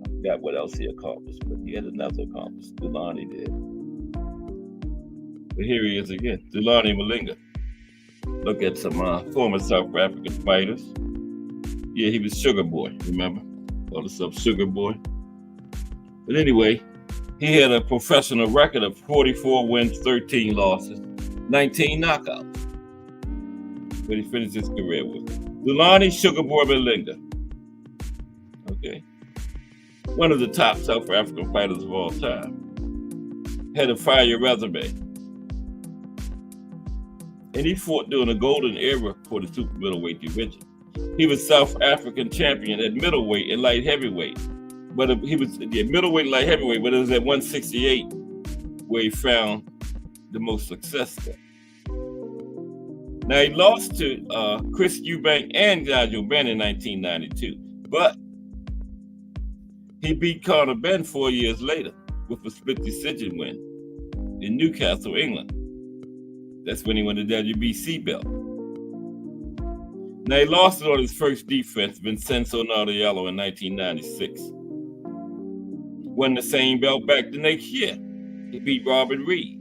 I forgot what else he accomplished, but he had another accomplishment. Dulani did. But here he is again, Dulani Malinga. Look at some former South African fighters. Yeah, he was Sugar Boy, remember? Called himself Sugar Boy. But anyway, he had a professional record of 44 wins, 13 losses, 19 knockouts. But he finished his career with Dulani Sugar Boy Malinga. Okay. One of the top South African fighters of all time. Had a fire resume. And he fought during the golden era for the super middleweight division. He was South African champion at middleweight and light heavyweight. But he was middleweight, light heavyweight, but it was at 168 where he found the most success there. Now, he lost to Chris Eubank and Nigel Benn in 1992, but he beat Conor Benn 4 years later with a split decision win in Newcastle, England. That's when he won the WBC belt. Now, he lost it on his first defense, Vincenzo Nardiello, in 1996. Won the same belt back the next year. He beat Robert Reed.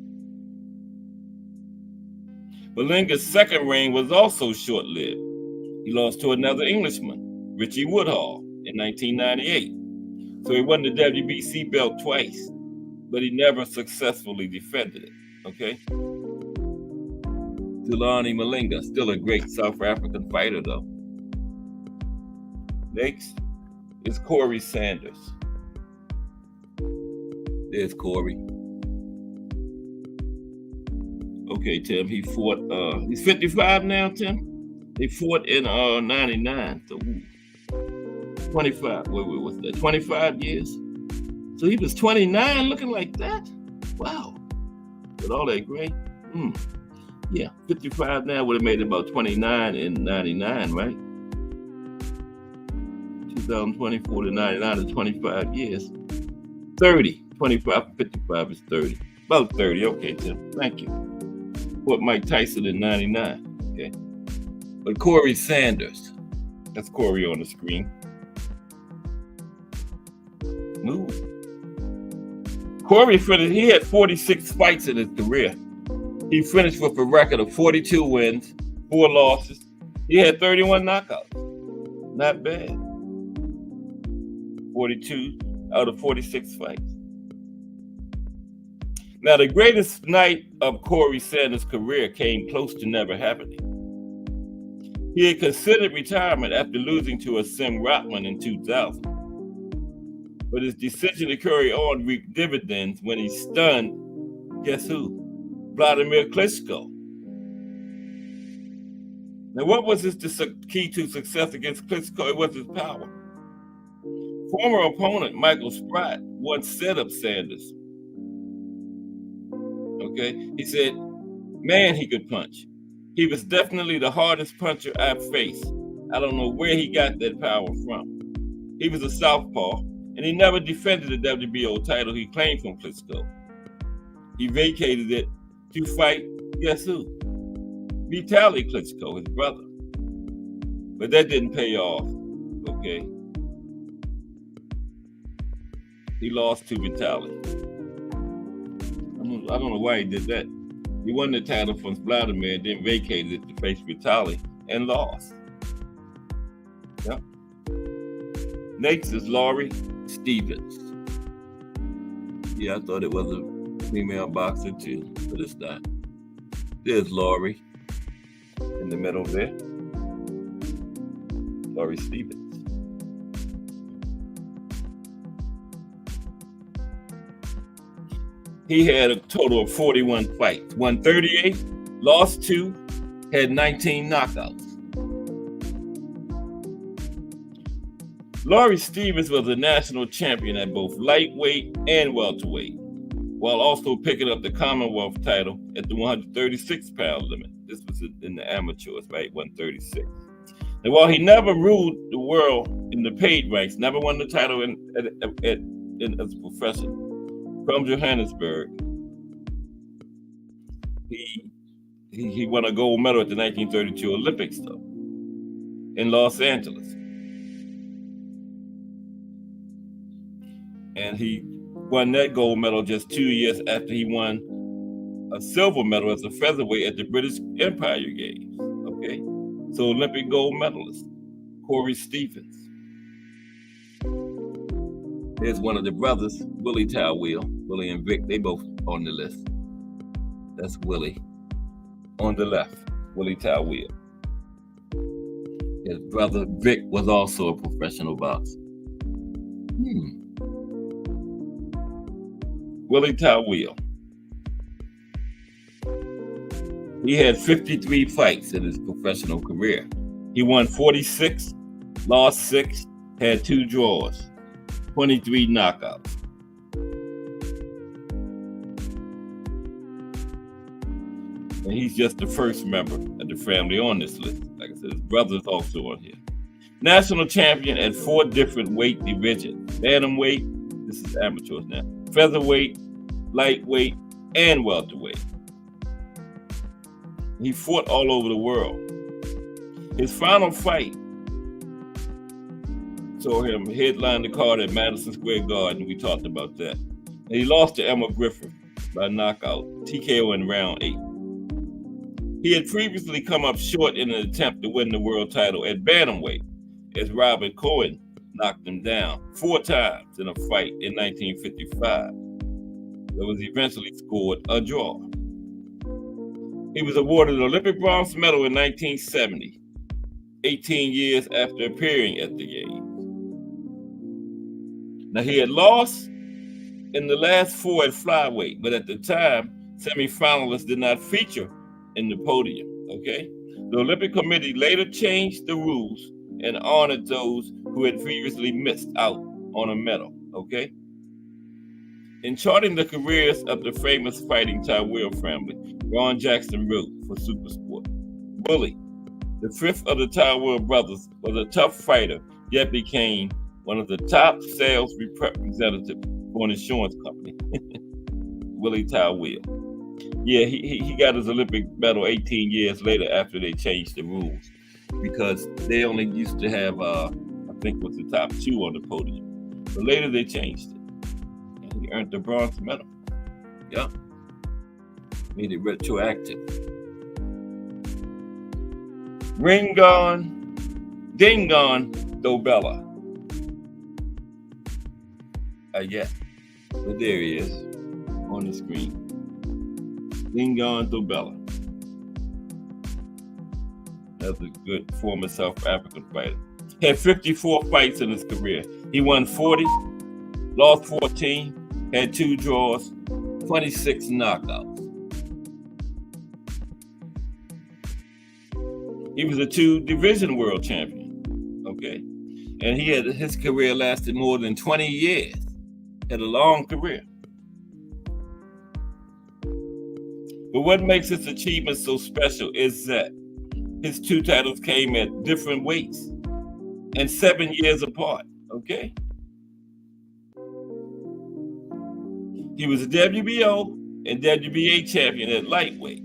Malinga's second reign was also short-lived. He lost to another Englishman, Richie Woodhall, in 1998. So he won the WBC belt twice, but he never successfully defended it. Okay? Dulani Malinga, still a great South African fighter, though. Next is Corey Sanders. There's Corey. Okay, Tim, he fought, he's 55 now, Tim? He fought in 99, so 25, what's that, 25 years? So he was 29 looking like that? Wow, with all that gray? Yeah, 55 now would have made it about 29 in 99, right? 2024 to 99 is 25 years. 30, 25 from 55 is 30. About 30, okay, Tim, thank you. What Mike Tyson in 99, okay? But Corey Sanders, that's Corey on the screen. Move. Corey finished, he had 46 fights in his career. He finished with a record of 42 wins, 4 losses. He had 31 knockouts. Not bad. 42 out of 46 fights. Now, the greatest night of Corey Sanders' career came close to never happening. He had considered retirement after losing to Asim Rahman in 2000. But his decision to carry on reaped dividends when he stunned, guess who? Vladimir Klitschko. Now, what was his key to success against Klitschko? It was his power. Former opponent Michael Spratt once said of Sanders, okay, he said, man, he could punch. He was definitely the hardest puncher I've faced. I don't know where he got that power from. He was a southpaw, and he never defended the WBO title he claimed from Klitschko. He vacated it to fight, guess who? Vitaly Klitschko, his brother. But that didn't pay off, okay? He lost to Vitaly. I don't know why he did that. He won the title from Vladimir, then vacated it to face Vitaly and lost. Yep. Next is Laurie Stevens. Yeah, I thought it was a female boxer too, but it's not. There's Laurie in the middle there. Laurie Stevens. He had a total of 41 fights, won 38, lost 2, had 19 knockouts. Laurie Stevens was a national champion at both lightweight and welterweight, while also picking up the Commonwealth title at the 136-pound limit. This was in the amateurs, right? 136. And while he never ruled the world in the paid ranks, never won the title as a professional, from Johannesburg, he won a gold medal at the 1932 Olympics, though, in Los Angeles. And he won that gold medal just 2 years after he won a silver medal as a featherweight at the British Empire Games. Okay, so Olympic gold medalist Corey Stevens. There's one of the brothers, Willie Tawil. Willie and Vic, they both on the list. That's Willie. On the left, Willie Tawil. His brother Vic was also a professional boxer. Willie Tawil. He had 53 fights in his professional career. He won 46, lost 6, had 2 draws. 23 knockouts. And he's just the first member of the family on this list. Like I said, his brother's also on here. National champion at 4 different weight divisions. Bantamweight, this is amateurs now. Featherweight, lightweight, and welterweight. He fought all over the world. His final fight saw him headline the card at Madison Square Garden. We talked about that. And he lost to Emma Griffith by knockout, TKO in round 8. He had previously come up short in an attempt to win the world title at bantamweight, as Robert Cohen knocked him down 4 times in a fight in 1955. That was eventually scored a draw. He was awarded an Olympic bronze medal in 1970, 18 years after appearing at the Games. Now, he had lost in the last 4 at flyweight, but at the time, semifinalists did not feature in the podium, okay? The Olympic Committee later changed the rules and honored those who had previously missed out on a medal, okay? In charting the careers of the famous Fighting Tawil family, Ron Jackson wrote for Supersport, Willie, the 5th of the Tawil brothers, was a tough fighter, yet became one of the top sales representatives for an insurance company. Willie Tawil. Yeah, he got his Olympic medal 18 years later after they changed the rules, because they only used to have, I think it was the top 2 on the podium. But later they changed it. And he earned the bronze medal. Yeah. Made it retroactive. Ringon Dingon Dobella. Yeah, but there he is. on the screen. Lingon Dobella. That's a good former South African fighter. He had 54 fights in his career. He won 40, lost 14, had 2 draws, 26 knockouts. He was a 2-division world champion, okay? And his career lasted more than 20 years. Had a long career. But what makes his achievement so special is that his 2 titles came at different weights and 7 years apart, okay? He was a WBO and WBA champion at lightweight.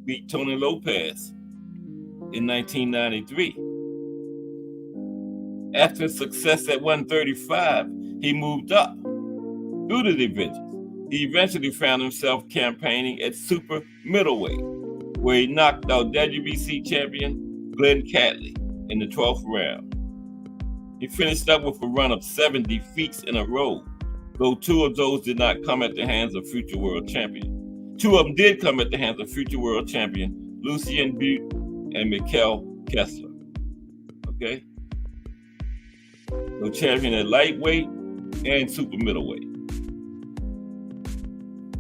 Beat Tony Lopez in 1993. After success at 135, he moved up through the divisions. He eventually found himself campaigning at super middleweight, where he knocked out WBC champion Glenn Catley in the 12th round. He finished up with a run of 7 defeats in a row, though 2 of those did not come at the hands of future world champion. 2 of them did come at the hands of future world champion Lucien Butte and Mikkel Kessler. Okay? So champion at lightweight and super middleweight.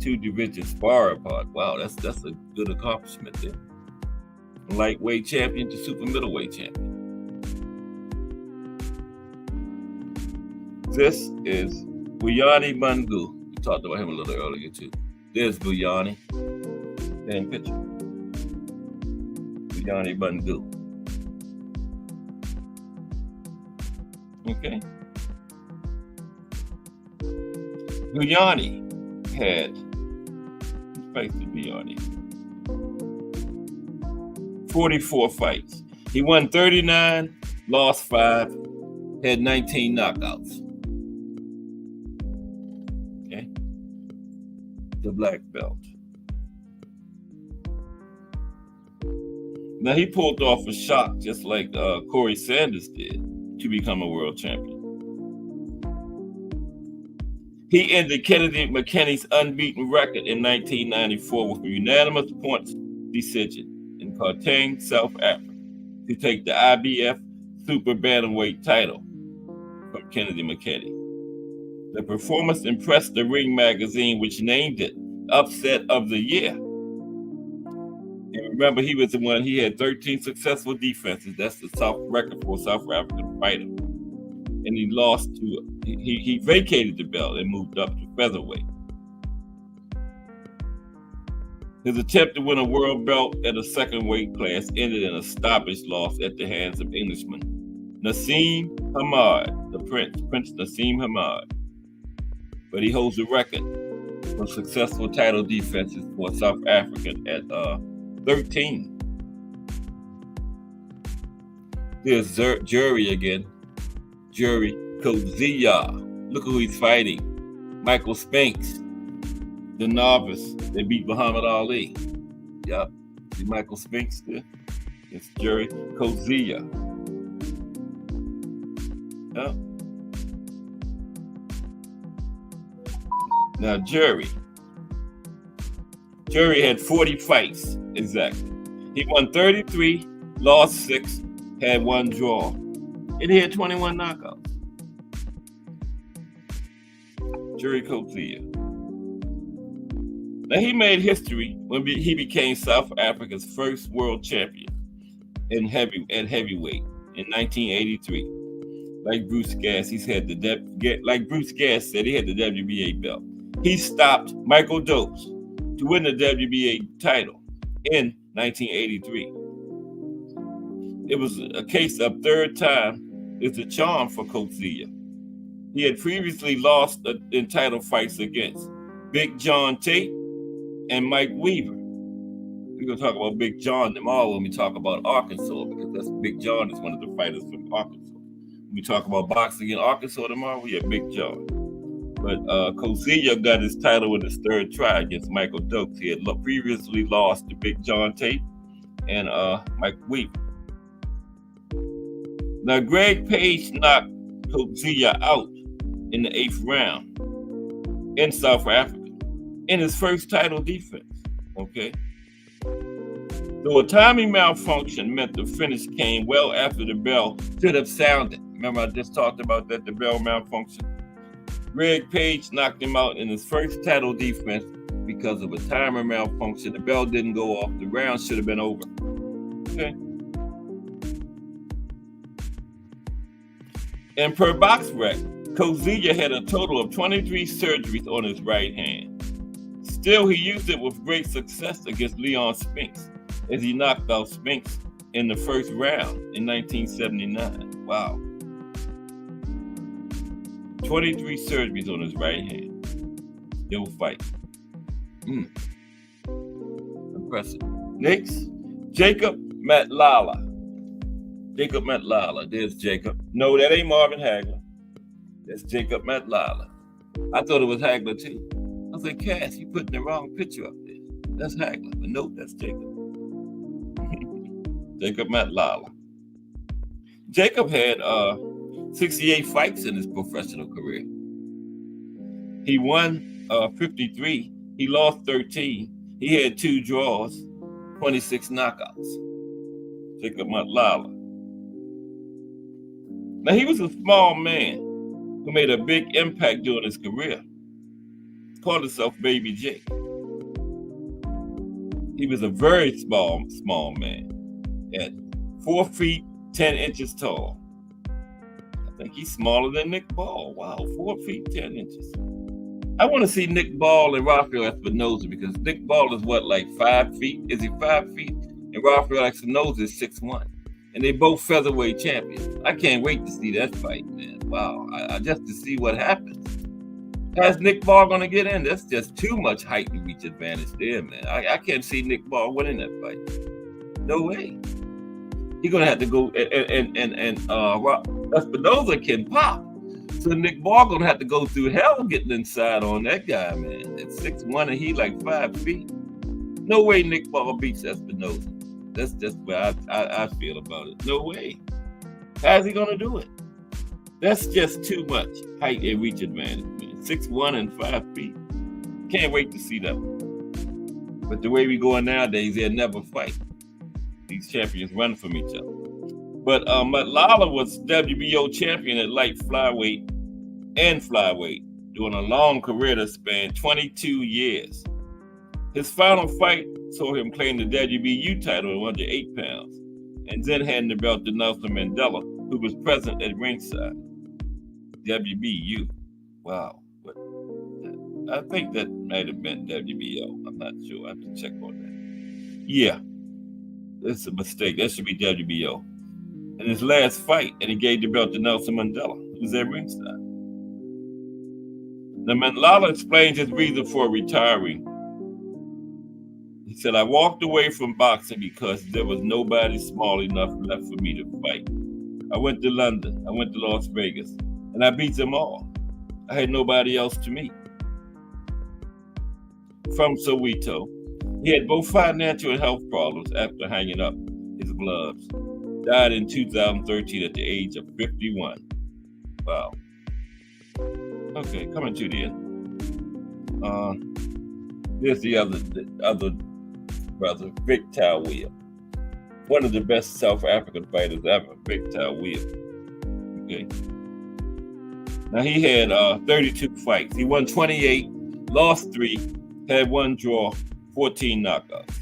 2 divisions far apart. Wow, that's a good accomplishment there. Lightweight champion to super middleweight champion. This is Buyani Bangu. We talked about him a little earlier too. There's Buyani. Same picture. Buyani Bangu. Okay. Buyani had fights to Buyani. 44 fights. He won 39, lost 5, had 19 knockouts. Okay. The black belt. Now he pulled off a shock just like Corey Sanders did to become a world champion. He ended Kennedy McKinney's unbeaten record in 1994 with a unanimous points decision in Gauteng, South Africa, to take the IBF Super Bantamweight title from Kennedy McKinney. The performance impressed the Ring magazine, which named it Upset of the Year. And remember, he was the one, he had 13 successful defenses. That's the record for a South African fighter. And he lost to, he vacated the belt and moved up to featherweight. His attempt to win a world belt at a second weight class ended in a stoppage loss at the hands of Englishman Nassim Hamad, the Prince Nassim Hamad. But he holds the record for successful title defenses for a South African at 13. There's Jury again. Jury Kozia. Look who he's fighting. Michael Spinks, the novice that beat Muhammad Ali. Yep. See Michael Spinks there? It's Jury Kozia. Yep. Now Jury had 40 fights exactly. He won 33, lost 6, had 1 draw, and he had 21 knockouts. Jury Kozia. Now he made history when he became South Africa's first world champion at heavyweight in 1983. Like Bruce Gass, like Bruce Gass said, he had the WBA belt. He stopped Michael Dokes to win the WBA title in 1983. It was a case of third time is a charm for Kozia. He had previously lost in title fights against Big John Tate and Mike Weaver. We're going to talk about Big John tomorrow when we talk about Arkansas, because Big John is one of the fighters from Arkansas. When we talk about boxing in Arkansas tomorrow, we have Big John. But Kozia got his title in his third try against Michael Dokes. He had previously lost to Big John Tate and Mike Weaver. Now, Greg Page knocked Kozia out in the 8th round. in South Africa in his first title defense. Okay. Though a timing malfunction meant the finish came well after the bell should have sounded. Remember, I just talked about that, the bell malfunction? Greg Page knocked him out in his first title defense because of a timer malfunction. The bell didn't go off. The round should have been over. Okay. And per BoxRec, Coach Zia had a total of 23 surgeries on his right hand. Still, he used it with great success against Leon Spinks as he knocked out Spinks in the first round in 1979. Wow. 23 surgeries on his right hand. Still fighting. Impressive. Next, Jacob Matlala. Jacob Matlala. There's Jacob. No, that ain't Marvin Hagler. That's Jacob Matlala. I thought it was Hagler too. I was like, Cass, you putting the wrong picture up there. That's Hagler. But nope, that's Jacob. Jacob Matlala. Jacob had 68 fights in his professional career. He won 53. He lost 13. He had 2 draws, 26 knockouts. Jacob Matlala. Now, he was a small man who made a big impact during his career. He called himself Baby Jake. He was a very small man at 4 feet, 10 inches tall. I think he's smaller than Nick Ball. Wow, 4 feet, 10 inches. I want to see Nick Ball and Rafael Espinoza because Nick Ball is what, like 5 feet? Is he 5 feet? And Rafael Espinoza is 6'1". And they both featherweight champions. I can't wait to see that fight, man. Wow, I just to see what happens. How's Nick Ball going to get in? That's just too much height and reach advantage there, man. I can't see Nick Ball winning that fight. No way. He's going to have to go, and Espinoza can pop. So Nick Ball going to have to go through hell getting inside on that guy, man. At 6'1" and he like 5 feet. No way Nick Ball beats Espinoza. That's just where I feel about it. No way. How's he going to do it? That's just too much height and reach advantage, man. 6'1" and 5 feet. Can't wait to see that one. But the way we going nowadays, they'll never fight. These champions run from each other. But Matlala was WBO champion at light flyweight and flyweight during a long career that spanned 22 years. His final fight saw him claim the WBU title at 108 pounds and then hand the belt to Nelson Mandela, who was present at ringside. WBU. Wow. But I think that might have been WBO. I'm not sure. I have to check on that. Yeah. That's a mistake. That should be WBO. In his last fight, and he gave the belt to Nelson Mandela, who was at ringside. Now, Matlala explains his reason for retiring. He said, I walked away from boxing because there was nobody small enough left for me to fight. I went to London, I went to Las Vegas, and I beat them all. I had nobody else to meet. From Soweto, he had both financial and health problems after hanging up his gloves. Died in 2013 at the age of 51. Wow. Okay, coming to the end. There's the other brother, Vic Tawia. One of the best South African fighters ever, Vic Tawia. Okay. Now he had 32 fights. He won 28, lost 3, had 1 draw, 14 knockouts.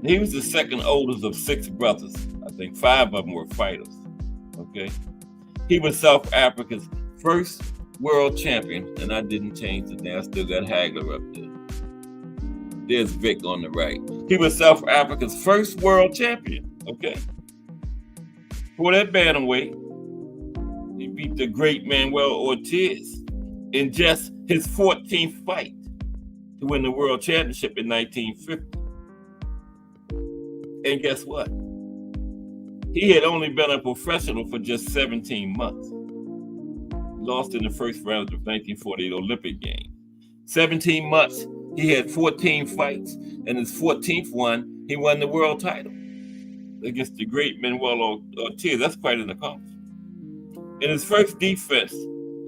He was the second oldest of 6 brothers. I think 5 of them were fighters. Okay. He was South Africa's first world champion, and I didn't change the name. I still got Hagler up there. There's Vic on the right. He was South Africa's first world champion. Okay. For that bantamweight, he beat the great Manuel Ortiz in just his 14th fight to win the world championship in 1950. And guess what? He had only been a professional for just 17 months. Lost in the first round of the 1948 Olympic Games. 17 months, he had 14 fights, and his 14th one, he won the world title against the great Manuel Ortiz. That's quite an accomplishment. In his first defense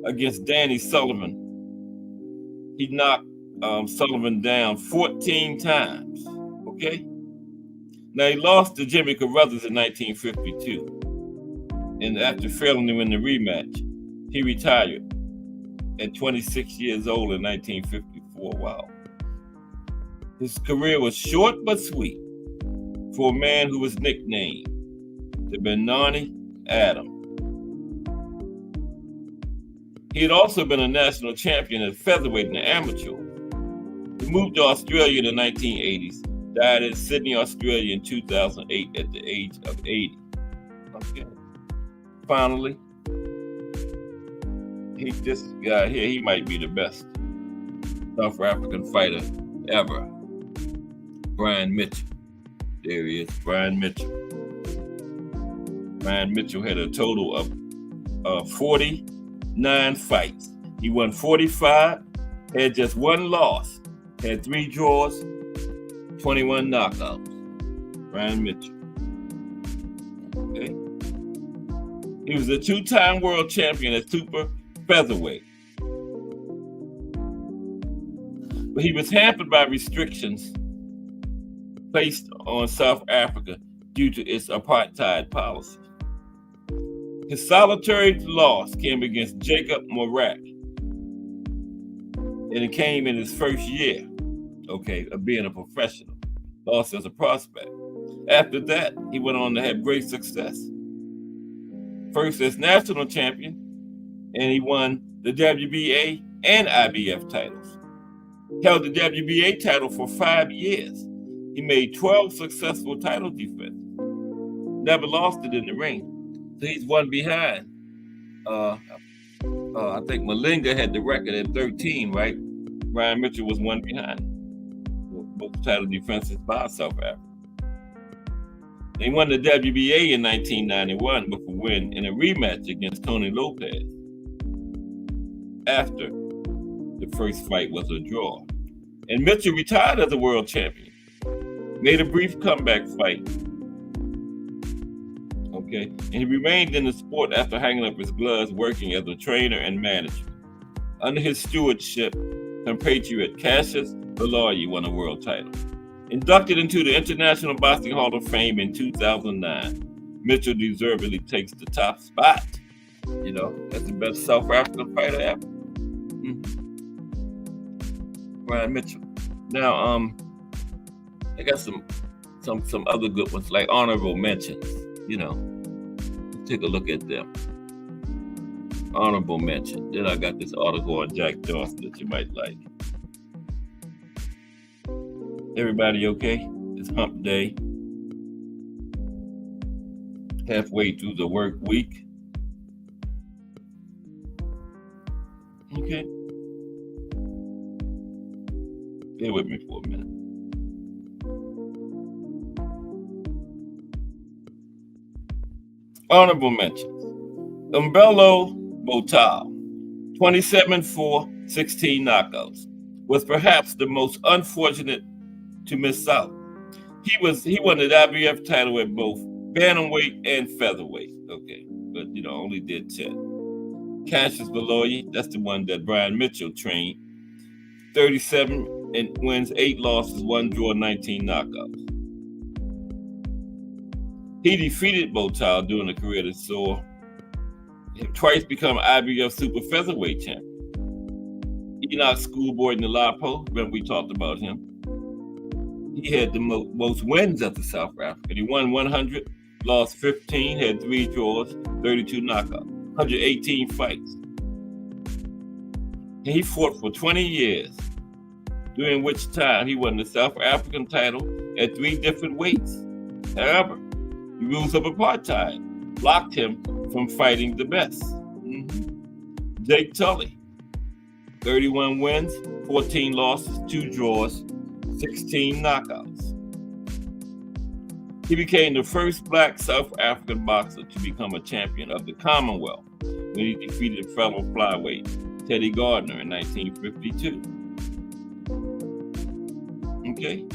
against Danny Sullivan. He knocked Sullivan down 14 times. Okay? Now, he lost to Jimmy Carruthers in 1952. And after failing to win the rematch, he retired at 26 years old in 1954. Wow. His career was short but sweet for a man who was nicknamed the Benoni Atom. He had also been a national champion at featherweight in the amateur. He moved to Australia in the 1980s, died in Sydney, Australia in 2008 at the age of 80. Okay. Finally, this guy here, he might be the best South African fighter ever. Brian Mitchell. There he is, Brian Mitchell. Brian Mitchell had a total of 49 fights. He won 45, had just one loss, had 3 draws, 21 knockouts. Brian Mitchell. Okay. He was a 2-time world champion at super featherweight. But he was hampered by restrictions placed on South Africa due to its apartheid policy. His solitary loss came against Jacob Morak, and it came in his first year, of being a professional, lost as a prospect. After that, he went on to have great success. First as national champion, and he won the WBA and IBF titles. Held the WBA title for 5 years. He made 12 successful title defenses. Never lost it in the ring. So he's one behind. I think Malinga had the record at 13, right? Brian Mitchell was one behind. Both title defenses by South Africa. They won the WBA in 1991 with a win in a rematch against Tony Lopez. After the first fight was a draw. And Mitchell retired as a world champion. Made a brief comeback fight. Okay. And he remained in the sport after hanging up his gloves working as a trainer and manager. Under his stewardship, compatriot Cassius Baloyi won a world title. Inducted into the International Boxing Hall of Fame in 2009, Mitchell deservedly takes the top spot. You know, as the best South African fighter ever. Brian Mitchell. Now, I got some other good ones, like honorable mentions. You know, take a look at them. Honorable mention. Then I got this article on Jack Dawson that you might like. Everybody okay? It's hump day. Halfway through the work week. Okay. Bear with me for a minute. Honorable mentions. Umbello Botal, 27-4, 16 knockouts, was perhaps the most unfortunate to miss out. He won the IBF title at both bantamweight and featherweight. Okay, but only did 10. Cassius Baloyi, that's the one that Brian Mitchell trained. 37 and wins, 8 losses, 1 draw, 19 knockouts. He defeated Botal during the career that saw him twice become IBF super featherweight champion. Enoch Schoolboy Nalapo, remember we talked about him. He had the most wins at the South African. He won 100, lost 15, had 3 draws, 32 knockouts, 118 fights. And he fought for 20 years, during which time he won the South African title at 3 different weights. However, the rules of apartheid blocked him from fighting the best. Jake Tully, 31 wins, 14 losses, 2 draws, 16 knockouts. He became the first black South African boxer to become a champion of the Commonwealth when he defeated fellow flyweight Teddy Gardner in 1952. Okay.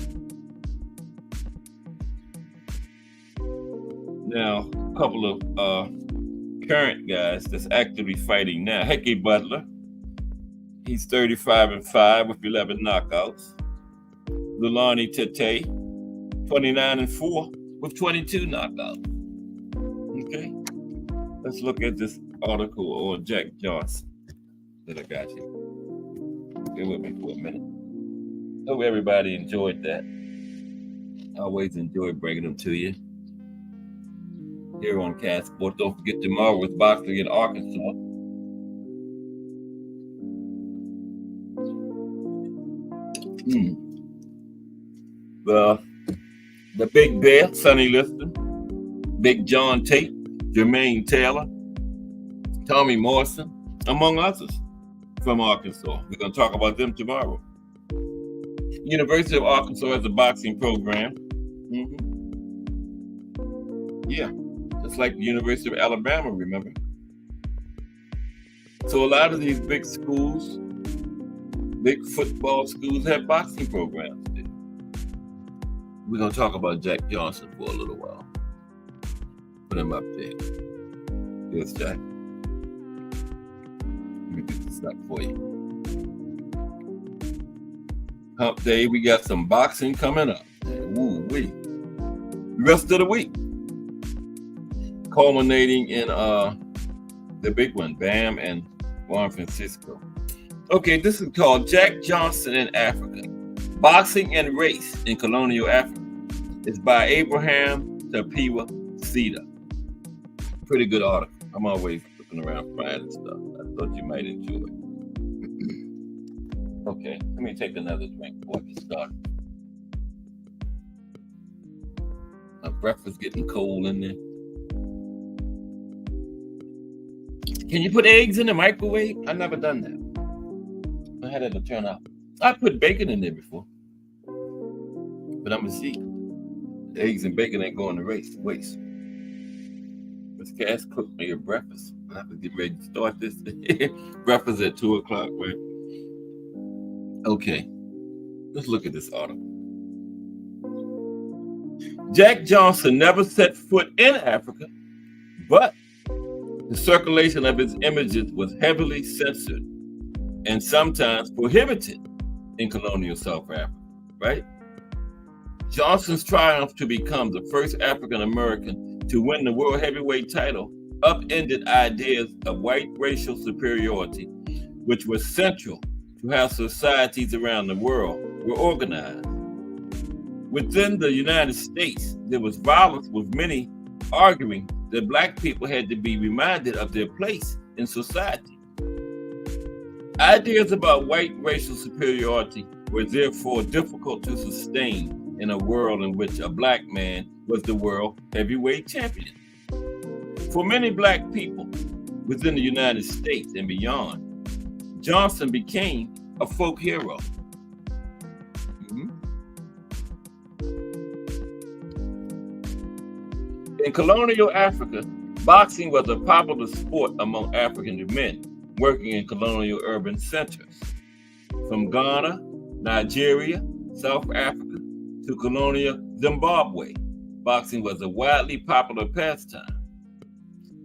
Now, a couple of current guys that's actively fighting now. Hickey Butler, he's 35-5 with 11 knockouts. Lulani Tete, 29-4 with 22 knockouts. Okay, let's look at this article on Jack Johnson that I got you. Bear with me for a minute. Hope everybody enjoyed that. I always enjoy bringing them to you here on Cat Sports. Don't forget tomorrow is boxing in Arkansas. The Big Bear, Sonny Liston, Big John Tate, Jermaine Taylor, Tommy Morrison, among others from Arkansas. We're going to talk about them tomorrow. University of Arkansas has a boxing program. Yeah, just like the University of Alabama, remember? So a lot of these big schools, big football schools have boxing programs. We're going to talk about Jack Johnson for a little while. Put him up there. Here's Jack. Let me get this up for you. Hump Day, we got some boxing coming up. Woo-wee. The rest of the week, culminating in the big one, Bam and Juan Francisco. Okay, this is called Jack Johnson in Africa, Boxing and Race in Colonial Africa. It's by Abraham Tapiwa Sita. Pretty good article. I'm always looking around finding stuff. I thought you might enjoy it. Okay, let me take another drink before I get started. My breakfast getting cold in there. Can you put eggs in the microwave? I've never done that. I had it to turn out. I put bacon in there before. But I'm gonna see. Eggs and bacon ain't going to waste. Miss Cass cooked me a breakfast. I have to get ready to start this. Breakfast at 2 o'clock, right? Okay, let's look at this article. Jack Johnson never set foot in Africa, but the circulation of his images was heavily censored and sometimes prohibited in colonial South Africa, right? Johnson's triumph to become the first African American to win the world heavyweight title upended ideas of white racial superiority, which was central to how societies around the world were organized. Within the United States, there was violence, with many arguing that Black people had to be reminded of their place in society. Ideas about white racial superiority were therefore difficult to sustain in a world in which a Black man was the world heavyweight champion. For many Black people within the United States and beyond, Johnson became a folk hero. In colonial Africa, boxing was a popular sport among African men working in colonial urban centers. From Ghana, Nigeria, South Africa, to colonial Zimbabwe, boxing was a widely popular pastime.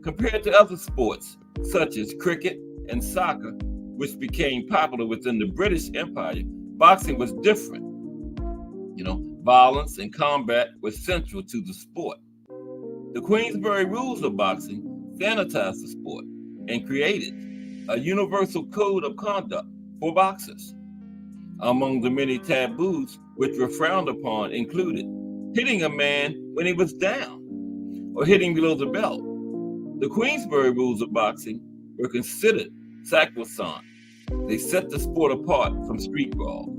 Compared to other sports, such as cricket and soccer, which became popular within the British Empire, boxing was different. Violence and combat were central to the sport. The Queensberry Rules of boxing sanitized the sport and created a universal code of conduct for boxers. Among the many taboos which were frowned upon included hitting a man when he was down or hitting below the belt. The Queensberry Rules of boxing were considered sacrosanct. They set the sport apart from street brawls.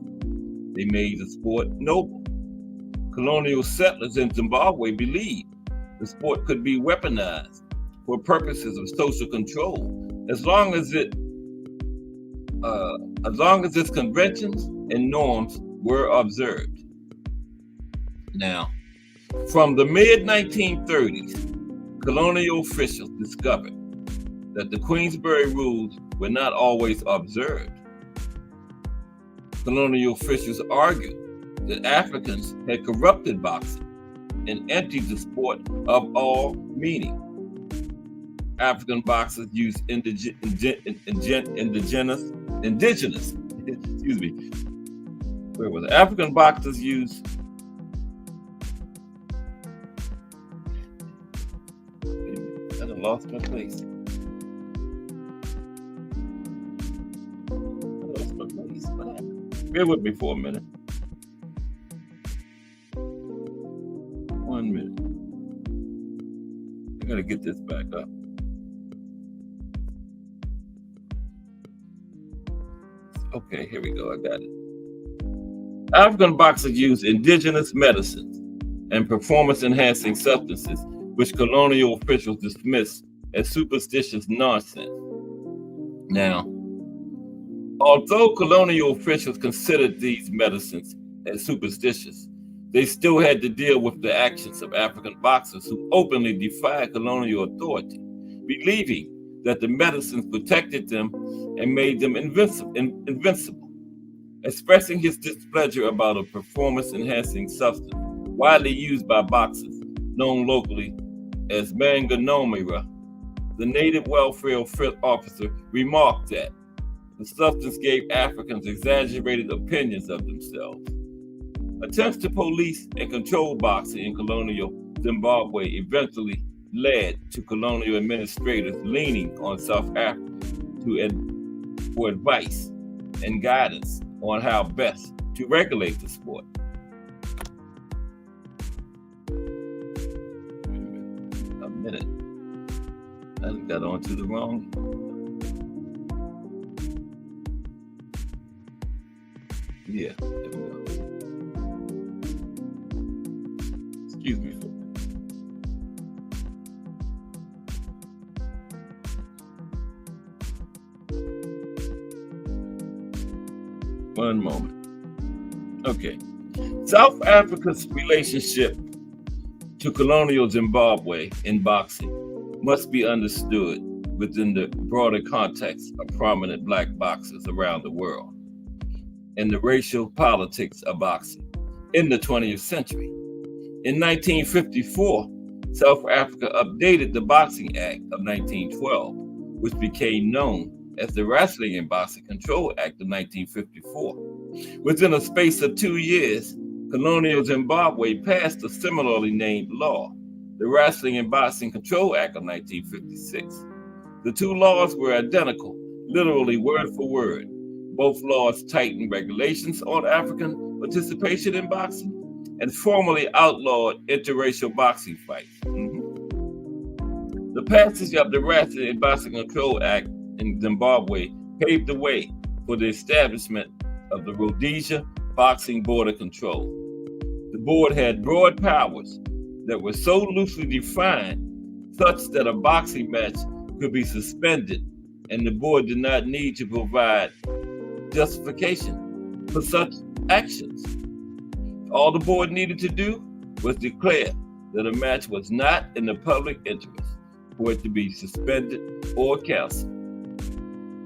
They made the sport noble. Colonial settlers in Zimbabwe believed the sport could be weaponized for purposes of social control, as long as its conventions and norms were observed. Now, from the mid-1930s, colonial officials discovered that the Queensberry Rules were not always observed. Colonial officials argued that Africans had corrupted boxing and emptied the sport of all meaning. African boxers use indigenous, excuse me, where was it? African boxers use I done lost my place. What happened? Bear with me for a minute. 1 minute. I gotta get this back up. Okay, here we go. I got it. African boxers use indigenous medicines and performance-enhancing substances, which colonial officials dismissed as superstitious nonsense. Now, although colonial officials considered these medicines as superstitious, they still had to deal with the actions of African boxers who openly defied colonial authority, believing that the medicines protected them and made them invincible. Expressing his displeasure about a performance-enhancing substance widely used by boxers, known locally as manganomera, the native welfare officer remarked that the substance gave Africans exaggerated opinions of themselves. Attempts to police and control boxing in colonial Zimbabwe eventually led to colonial administrators leaning on South Africa for advice and guidance on how best to regulate the sport. A minute. I got onto the wrong. Yeah, there we go. Excuse me for that. One moment. Okay. South Africa's relationship to colonial Zimbabwe in boxing must be understood within the broader context of prominent Black boxers around the world and the racial politics of boxing in the 20th century. In 1954, South Africa updated the Boxing Act of 1912, which became known as the Wrestling and Boxing Control Act of 1954. Within a space of 2 years, colonial Zimbabwe passed a similarly named law, the Wrestling and Boxing Control Act of 1956. The two laws were identical, literally word for word. Both laws tightened regulations on African participation in boxing and formally outlawed interracial boxing fights. The passage of the Wrestling and Boxing Control Act in Zimbabwe paved the way for the establishment of the Rhodesia Boxing Board of Control. The board had broad powers that were so loosely defined such that a boxing match could be suspended, and the board did not need to provide justification for such actions. All the board needed to do was declare that a match was not in the public interest for it to be suspended or canceled.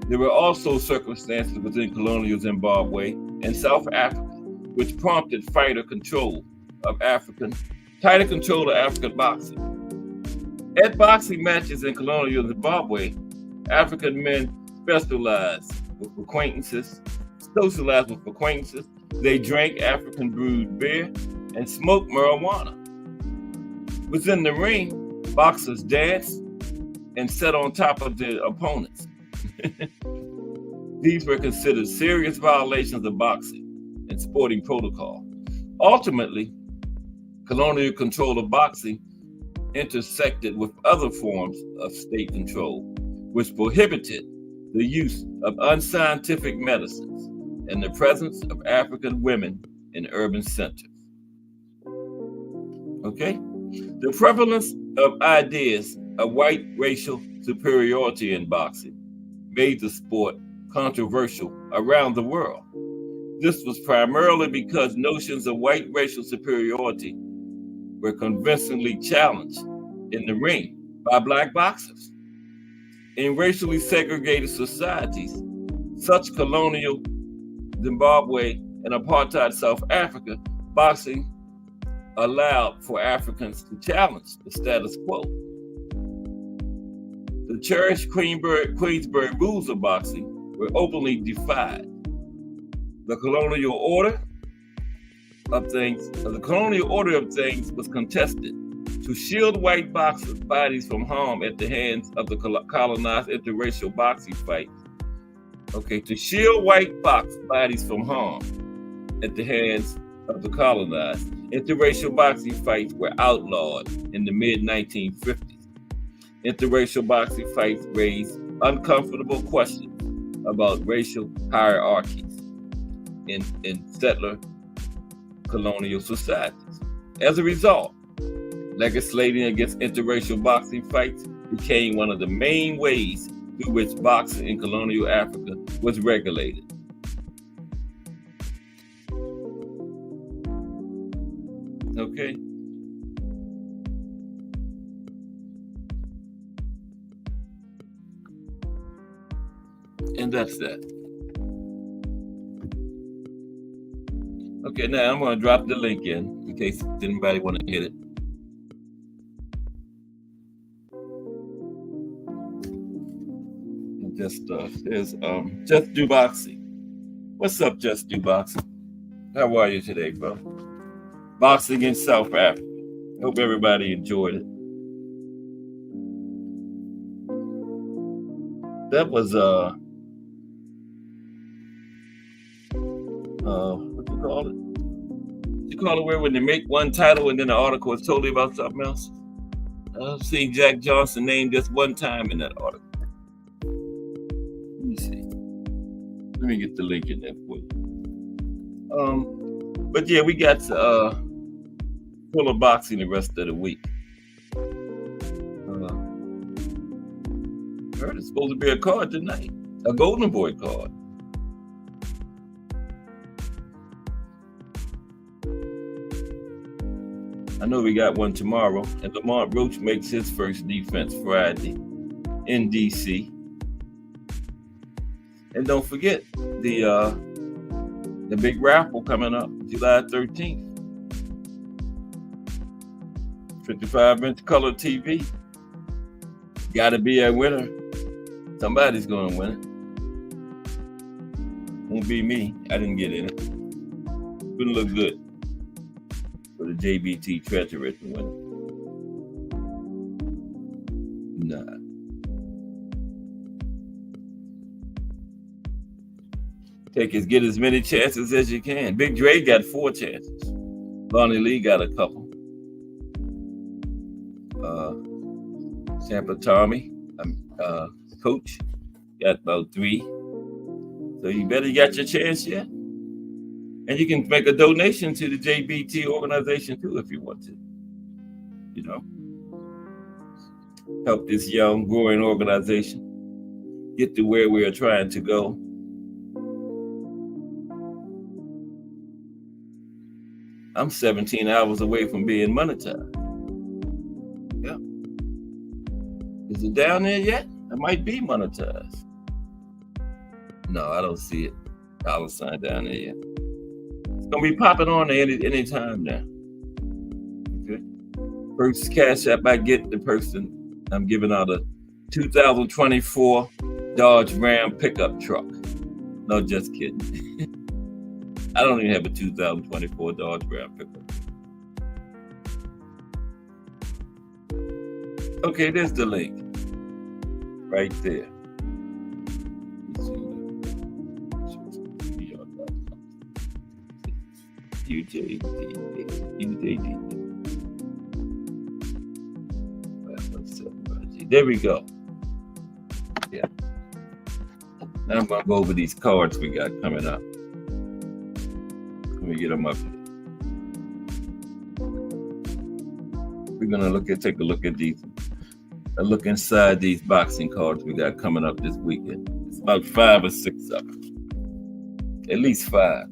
There were also circumstances within colonial Zimbabwe and South Africa which prompted tighter control of African boxing. At boxing matches in colonial Zimbabwe, African men socialized with acquaintances. They drank African brewed beer and smoked marijuana. Within the ring, boxers danced and sat on top of their opponents. These were considered serious violations of boxing and sporting protocol. Ultimately, colonial control of boxing intersected with other forms of state control, which prohibited the use of unscientific medicines and the presence of African women in urban centers. Okay? The prevalence of ideas of white racial superiority in boxing made the sport controversial around the world. This was primarily because notions of white racial superiority were convincingly challenged in the ring by Black boxers. In racially segregated societies, such colonial Zimbabwe and apartheid South Africa, boxing allowed for Africans to challenge the status quo. The cherished Queensberry rules of boxing were openly defied. The colonial order of things was contested to shield white boxers' bodies from harm at the hands of the colonized interracial boxing fights. Okay, to shield white bodies from harm at the hands of the colonized interracial boxing fights were outlawed in the mid-1950s. Interracial boxing fights raised uncomfortable questions about racial hierarchies in settler colonial societies. As a result, legislating against interracial boxing fights became one of the main ways through which boxing in colonial Africa was regulated. Okay. And that's that. Okay, now I'm going to drop the link in case anybody want to hit it. And there's Just Do Boxing. What's up, Just Do Boxing? How are you today, bro? Boxing in South Africa. Hope everybody enjoyed it. That was what you call it? You call it where when they make one title and then the article is totally about something else? I've seen Jack Johnson named just one time in that article. Let me see. Let me get the link in there for you. But yeah, we got full of boxing the rest of the week. I heard it's supposed to be a card tonight, a Golden Boy card. I know we got one tomorrow, and Lamont Roach makes his first defense Friday in DC. And don't forget the big raffle coming up July 13th. 55-inch color TV. Got to be a winner. Somebody's going to win it. Won't be me. I didn't get in it. Wouldn't look good for the JBT treasurer to win it. Nah. Get as many chances as you can. Big Dre got 4 chances. Lonnie Lee got a couple. Sample Tommy, Coach, got about 3. So you better get your chance yet. And you can make a donation to the JBT organization too if you want to. You know, help this young, growing organization get to where we are trying to go. I'm 17 hours away from being monetized. Yeah. Is it down there yet? It might be monetized. No, I don't see it. $sign down there yet. It's gonna be popping on there any time now. Okay. First cash app I get the person I'm giving out a 2024 Dodge Ram pickup truck. No, just kidding. I don't even have a 2024 Dodge Ram pickup. Okay, there's the link. Right there. UJD. There we go. Yeah. Now I'm going to go over these cards we got coming up. Let me get them up here. We're going to take a look at these. A look inside these boxing cards we got coming up this weekend. It's about 5 or 6 of them. At least 5.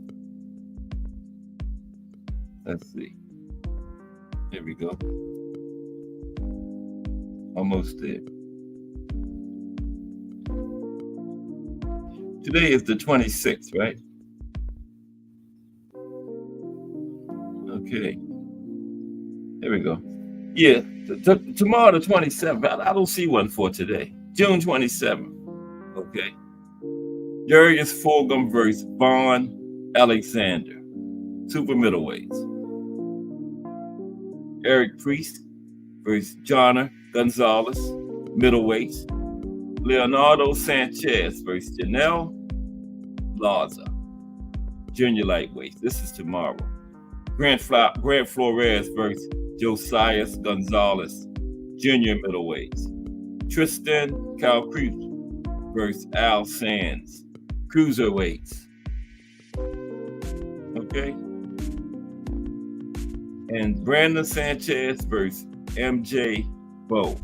Let's see. There we go. Almost there. Today is the 26th, right? Okay. There we go. Yeah, tomorrow the 27th. I don't see one for today. June 27th. Okay. Darius Fulgham versus Vaughn Alexander, super middleweights. Eric Priest versus Jonna Gonzalez, middleweights. Leonardo Sanchez versus Janelle Larza, junior lightweights. This is tomorrow. Grant Flores versus Josias Gonzalez, junior middleweights. Tristan Calcruz versus Al Sands, cruiserweights. Okay. And Brandon Sanchez versus MJ Bowe,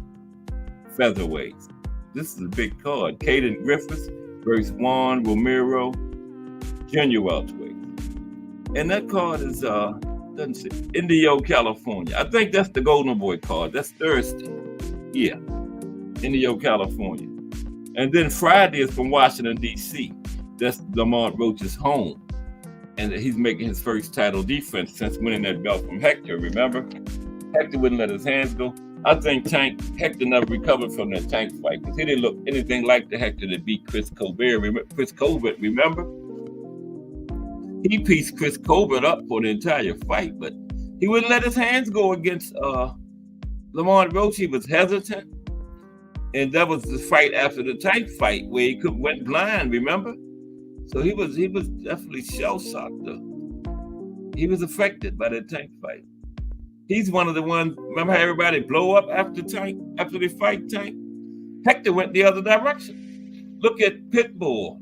featherweights. This is a big card. Caden Griffiths versus Juan Romero, junior welterweight. And that card is doesn't say Indio, California. I think that's the Golden Boy card. That's Thursday. Yeah. Indio, California. And then Friday is from Washington, D.C. That's Lamont Roach's home. And he's making his first title defense since winning that belt from Hector, remember? Hector wouldn't let his hands go. I think Hector never recovered from that Tank fight because he didn't look anything like the Hector that beat Chris Colbert. Chris Colbert, remember? He pieced Chris Colbert up for the entire fight, but he wouldn't let his hands go against Lamont Roach. He was hesitant. And that was the fight after the Tank fight where he went blind, remember? So he was definitely shell-shocked. He was affected by that Tank fight. He's one of the ones, remember how everybody blow up after they fight Tank? Hector went the other direction. Look at Pitbull.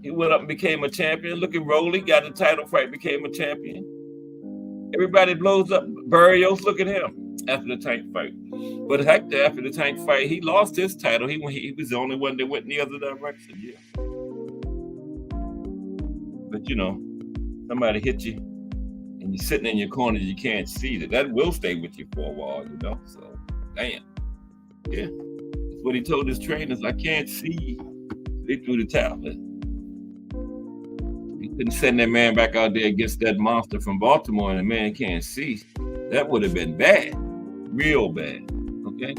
He went up and became a champion. Look at Rolly, got a title fight, became a champion. Everybody blows up. Barrios, look at him after the Tank fight. But Hector, after the Tank fight, he lost his title. He was the only one that went in the other direction, yeah. But you know, somebody hit you and you're sitting in your corner, you can't see that will stay with you for a while, you know? So, damn. Yeah. That's what he told his trainers, I can't see. They threw the towel. He couldn't send that man back out there against that monster from Baltimore and the man can't see. That would have been bad. Real bad. Okay?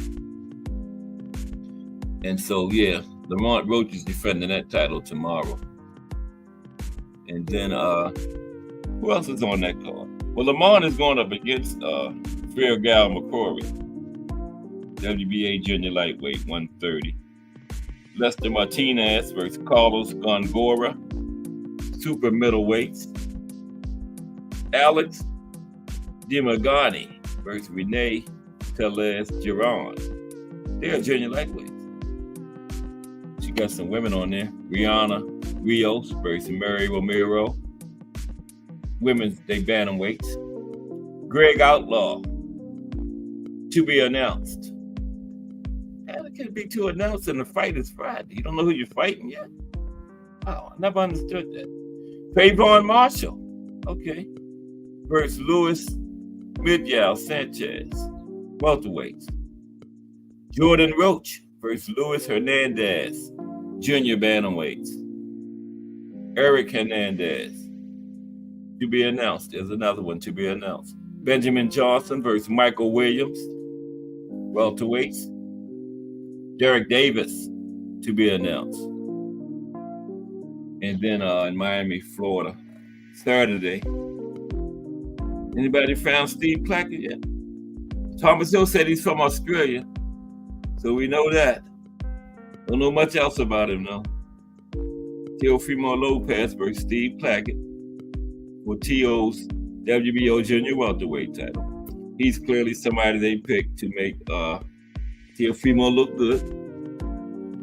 And so, yeah, Lamont Roach is defending that title tomorrow. And then, who else is on that card? Well, Lamont is going up against Fergal McCrory, WBA junior lightweight, 130. Lester Martinez versus Carlos Gongora, super middleweights. Alex Dimagani versus Renee Tellez Giron. They're junior lightweights. She got some women on there. Rihanna Rios versus Mary Romero. Women's, they bantamweights. Greg Outlaw, to be announced. And it can be to announce and the fight is Friday. You don't know who you're fighting yet? Oh, I never understood that. Trayvon Marshall, okay, versus Luis Miguel Sanchez, welterweights. Jordan Roach versus Luis Hernandez, junior bantamweights. Eric Hernandez, to be announced. There's another one to be announced. Benjamin Johnson versus Michael Williams, welterweights. Derek Davis, to be announced. And then in Miami, Florida, Saturday. Anybody found Steve Plackett yet? Thomas Hill said he's from Australia, so we know that. Don't know much else about him, though. Teofimo Lopez versus Steve Plackett for T.O.'s WBO junior welterweight title. He's clearly somebody they picked to make Teofimo look good.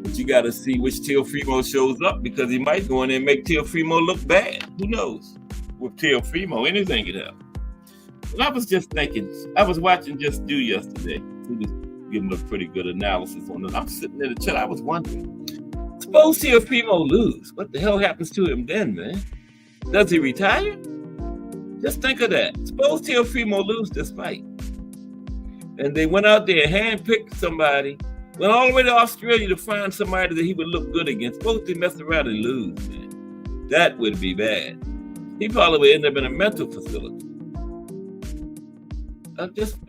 But you got to see which Teofimo shows up because he might go in there and make Teofimo look bad. Who knows? With Teofimo, anything could happen. But I was just thinking, I was watching Just Do yesterday. He was giving a pretty good analysis on it. I'm sitting in the chat, I was wondering, suppose Teofimo lose. What the hell happens to him then, man? Does he retire? Just think of that. Suppose Teofimo lose this fight. And they went out there and handpicked somebody, went all the way to Australia to find somebody that he would look good against. Suppose they mess around and lose, man. That would be bad. He probably would end up in a mental facility.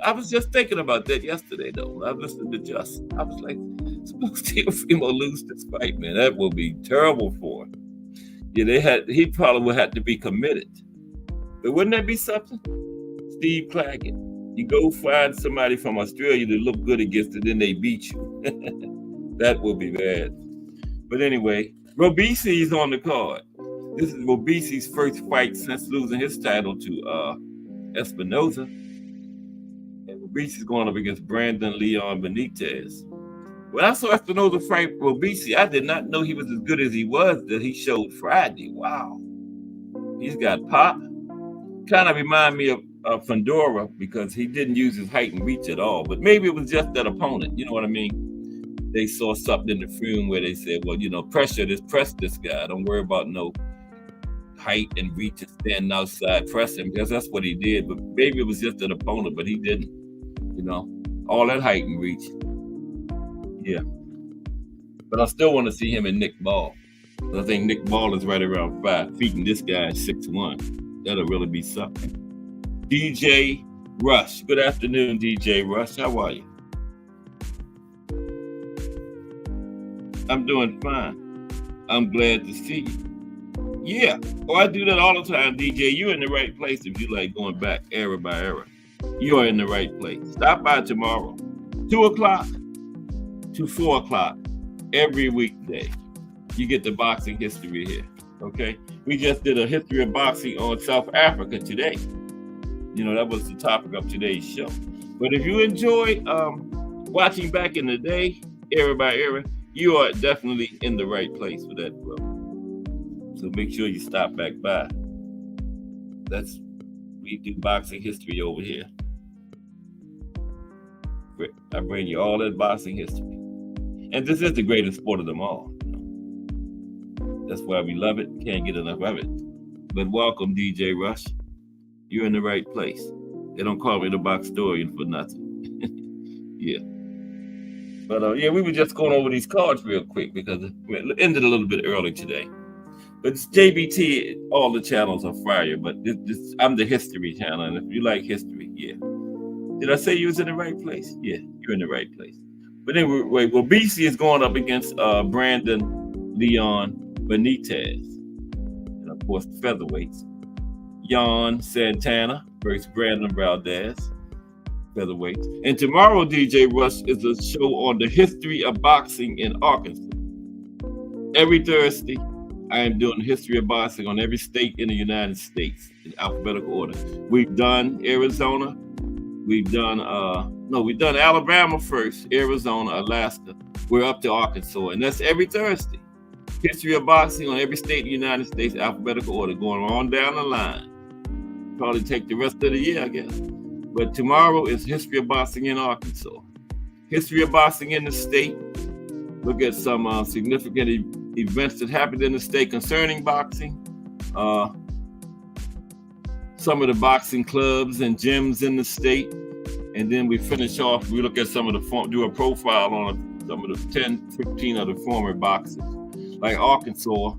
I was just thinking about that yesterday, though. I listened to Just. I was like, Suppose Teofimo lose this fight, man. That will be terrible for him. Yeah, he probably would have to be committed. But wouldn't that be something? Steve Claggett. You go find somebody from Australia to look good against it, then they beat you. That will be bad. But anyway, Robeisy is on the card. This is Robeisie's first fight since losing his title to Espinoza. And Robeisie's going up against Brandon Leon Benitez. When I saw Espinoza fight Robeisy, I did not know he was as good as he was that he showed Friday. Wow. He's got pop. Kind of remind me of Fundora because he didn't use his height and reach at all. But maybe it was just that opponent. You know what I mean? They saw something in the film where they said, well, press this guy. Don't worry about no height and reach and standing outside, press him, because that's what he did. But maybe it was just an opponent, but he didn't. All that height and reach. Yeah. But I still want to see him and Nick Ball. I think Nick Ball is right around 5 feet, and this guy is 6'1". That'll really be something. DJ Rush. Good afternoon, DJ Rush. How are you? I'm doing fine. I'm glad to see you. Yeah. Oh, I do that all the time, DJ. You're in the right place if you like going back era by era. You are in the right place. Stop by tomorrow. 2 o'clock to 4 o'clock every weekday. You get the boxing history here. Okay, we just did a history of boxing on South Africa today. That was the topic of today's show. But if you enjoy watching back in the day, era by era, you are definitely in the right place for that, bro. So make sure you stop back by. We do boxing history over here. I bring you all that boxing history. And this is the greatest sport of them all. That's why we love it. Can't get enough of it. But welcome, DJ Rush. You're in the right place. They don't call me the Boxtorian for nothing. Yeah. But we were just going over these cards real quick because it ended a little bit early today. But it's JBT, all the channels are fire, but I'm the history channel. And if you like history, yeah. Did I say you was in the right place? Yeah, you're in the right place. But anyway, Robeisy is going up against Brandon Leon Benitez, and of course the featherweights. Jan Santana versus Brandon Valdez, featherweights. And tomorrow, DJ Rush, is a show on the history of boxing in Arkansas. Every Thursday, I am doing the history of boxing on every state in the United States in alphabetical order. We've done Arizona. We've done Alabama first, Arizona, Alaska. We're up to Arkansas, and that's every Thursday. History of boxing on every state in the United States, alphabetical order, going on down the line. Probably take the rest of the year, I guess. But tomorrow is history of boxing in Arkansas. History of boxing in the state. Look at some significant events that happened in the state concerning boxing. Some of the boxing clubs and gyms in the state. And then we finish off, we look at some of the, do a profile on some of the 10, 15 of the former boxers. Like Arkansas,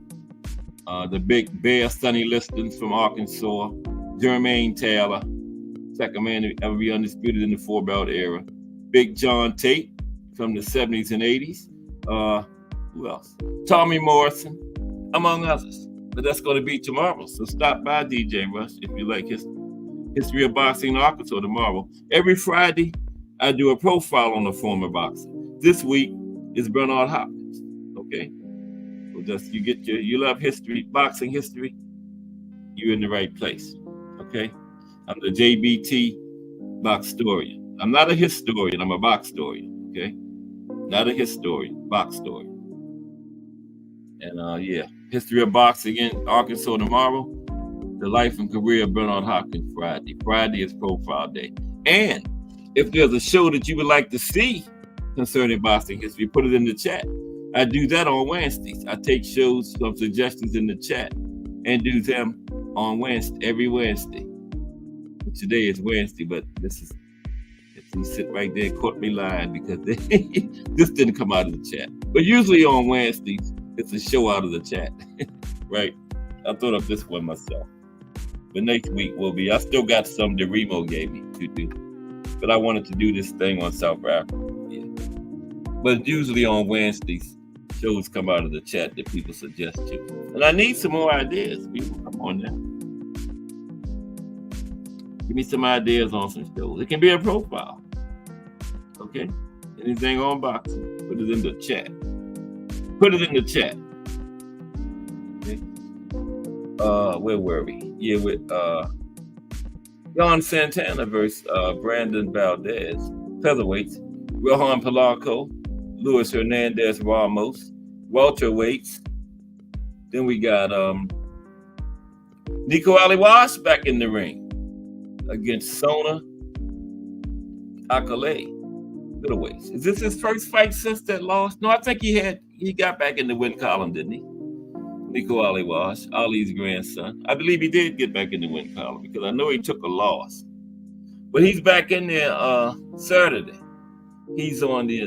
the big Bear Sonny Listons from Arkansas, Jermaine Taylor, second man to ever be undisputed in the 4-belt era, Big John Tate from the 70s and 80s, who else? Tommy Morrison, among others. But that's going to be tomorrow, so stop by, DJ Rush, if you like history of boxing in Arkansas tomorrow. Every Friday, I do a profile on the former boxer. This week is Bernard Hopkins, okay? Just you love history, boxing history, you're in the right place. Okay? I'm the JBT Boxtorian. I'm not a historian, I'm a boxtorian. Okay? Not a historian, boxtorian. And history of boxing in Arkansas tomorrow. The life and career of Bernard Hopkins Friday. Friday is profile day. And if there's a show that you would like to see concerning boxing history, put it in the chat. I do that on Wednesdays. I take shows, some suggestions in the chat, and do them on Wednesday, every Wednesday. Today is Wednesday, but this is, if you sit right there, caught me lying because this didn't come out of the chat. But usually on Wednesdays, it's a show out of the chat, right? I thought of this one myself. But next week will be, I still got some that Remo gave me to do, but I wanted to do this thing on South Africa. Yeah. but usually on Wednesdays, shows come out of the chat that people suggest to. And I need some more ideas. People, come on now. Give me some ideas on some shows. It can be a profile. Okay? Anything on boxing, put it in the chat. Put it in the chat. Okay? Where were we? Yeah, with John Santana versus Brandon Valdez, featherweights. Rohan Polanco, Luis Hernandez Ramos, welterweights. Then we got Nico Aliwash back in the ring against Sona Akale, middleweights. Is this his first fight since that loss? No, I think he got back in the win column, didn't he? Nico Aliwash, Ali's grandson. I believe he did get back in the win column because I know he took a loss. But he's back in there Saturday. He's on the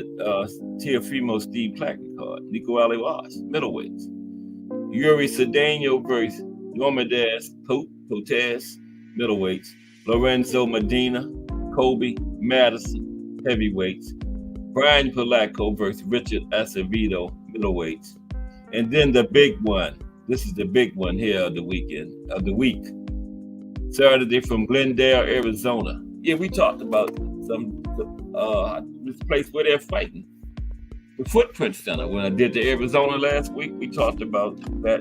Teofimo Steve Clackett card. Nico Aliwash, middleweights. Yuri Cedeno versus Normandes Potes, middleweights. Lorenzo Medina, Kobe Madison, heavyweights. Brian Palaco versus Richard Acevedo, middleweights. And then the big one. This is the big one here of the week. Saturday from Glendale, Arizona. Yeah, we talked about this place where they're fighting. The Footprint Center. When I did the Arizona last week, we talked about that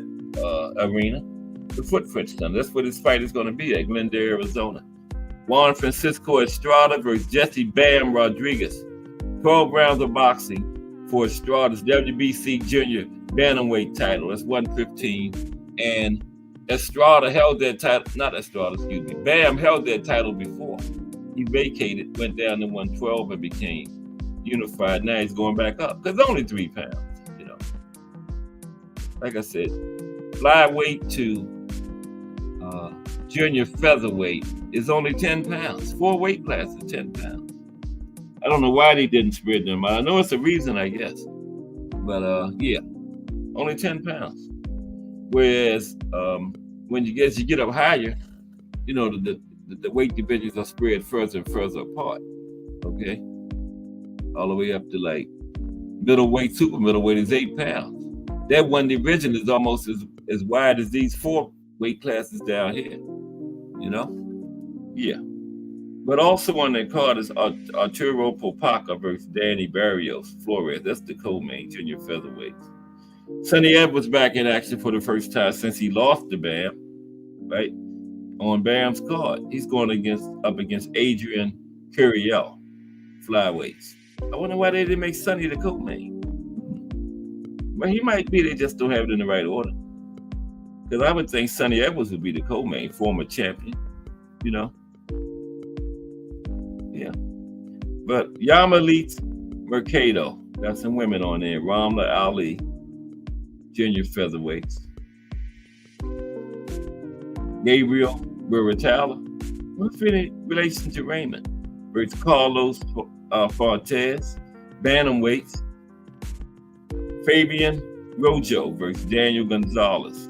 arena. The Footprint Center. That's where this fight is going to be at Glendale, Arizona. Juan Francisco Estrada versus Jesse Bam Rodriguez. 12 rounds of boxing for Estrada's WBC Junior Bantamweight title. That's 115. And Estrada held that title, Bam held that title before. He vacated, went down to 112 and became unified. Now he's going back up because only 3 pounds, you know. Like I said, flyweight to junior featherweight is only 10 pounds. 4 weight classes, 10 pounds. I don't know why they didn't spread them out. I know it's a reason, I guess. But yeah, only 10 pounds. Whereas when you get up higher, you know, the weight divisions are spread further and further apart. Okay? All the way up to like middleweight, super middleweight is 8 pounds. That one division is almost as wide as these 4 weight classes down here. You know? Yeah. But also on that card is Arturo Popaka versus Danny Barrios Flores. That's the co-main junior featherweights. Sonny Edwards back in action for the first time since he lost to Bam, right? On Bam's card. He's going up against Adrian Curiel, flyweights. I wonder why they didn't make Sonny the co-main. Well, he might be, they just don't have it in the right order. Because I would think Sonny Edwards would be the co-main, former champion, you know? Yeah. But Yamalit Mercado, got some women on there. Ramla Ali, junior featherweights. Gabriel Berratala, what's in relation to Raymond? Versus Carlos Fortes, bantamweights. Fabian Rojo versus Daniel Gonzalez,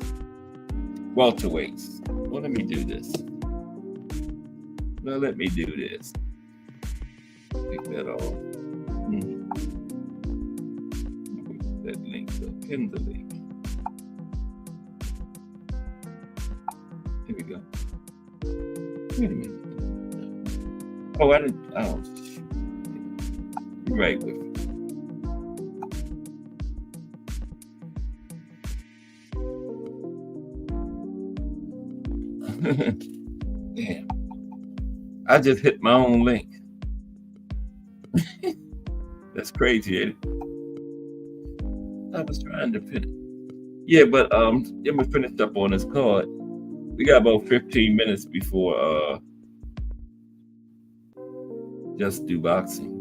welterweights. Well, let me do this. Well, let me do this. Pick that off. That link, so pin the link. Here we go. Wait a minute. Oh, I didn't. Oh, you're right with me. Damn. I just hit my own link. That's crazy, ain't it? I was trying to pin it. Yeah, but let me finish up on this card. We got about 15 minutes before Just Do Boxing.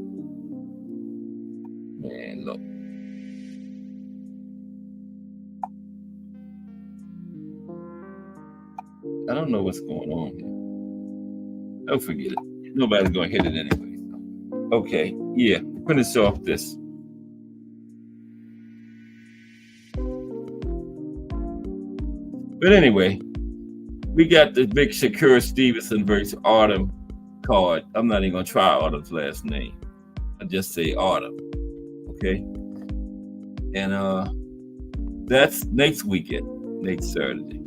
Man, look. I don't know what's going on here. Oh, forget it. Nobody's going to hit it anyway. Okay, yeah. Finish off this. But anyway, we got the big Shakur Stevenson versus Artem card. I'm not even going to try Artem's last name. I just say Artem. Okay. And that's next weekend, next Saturday.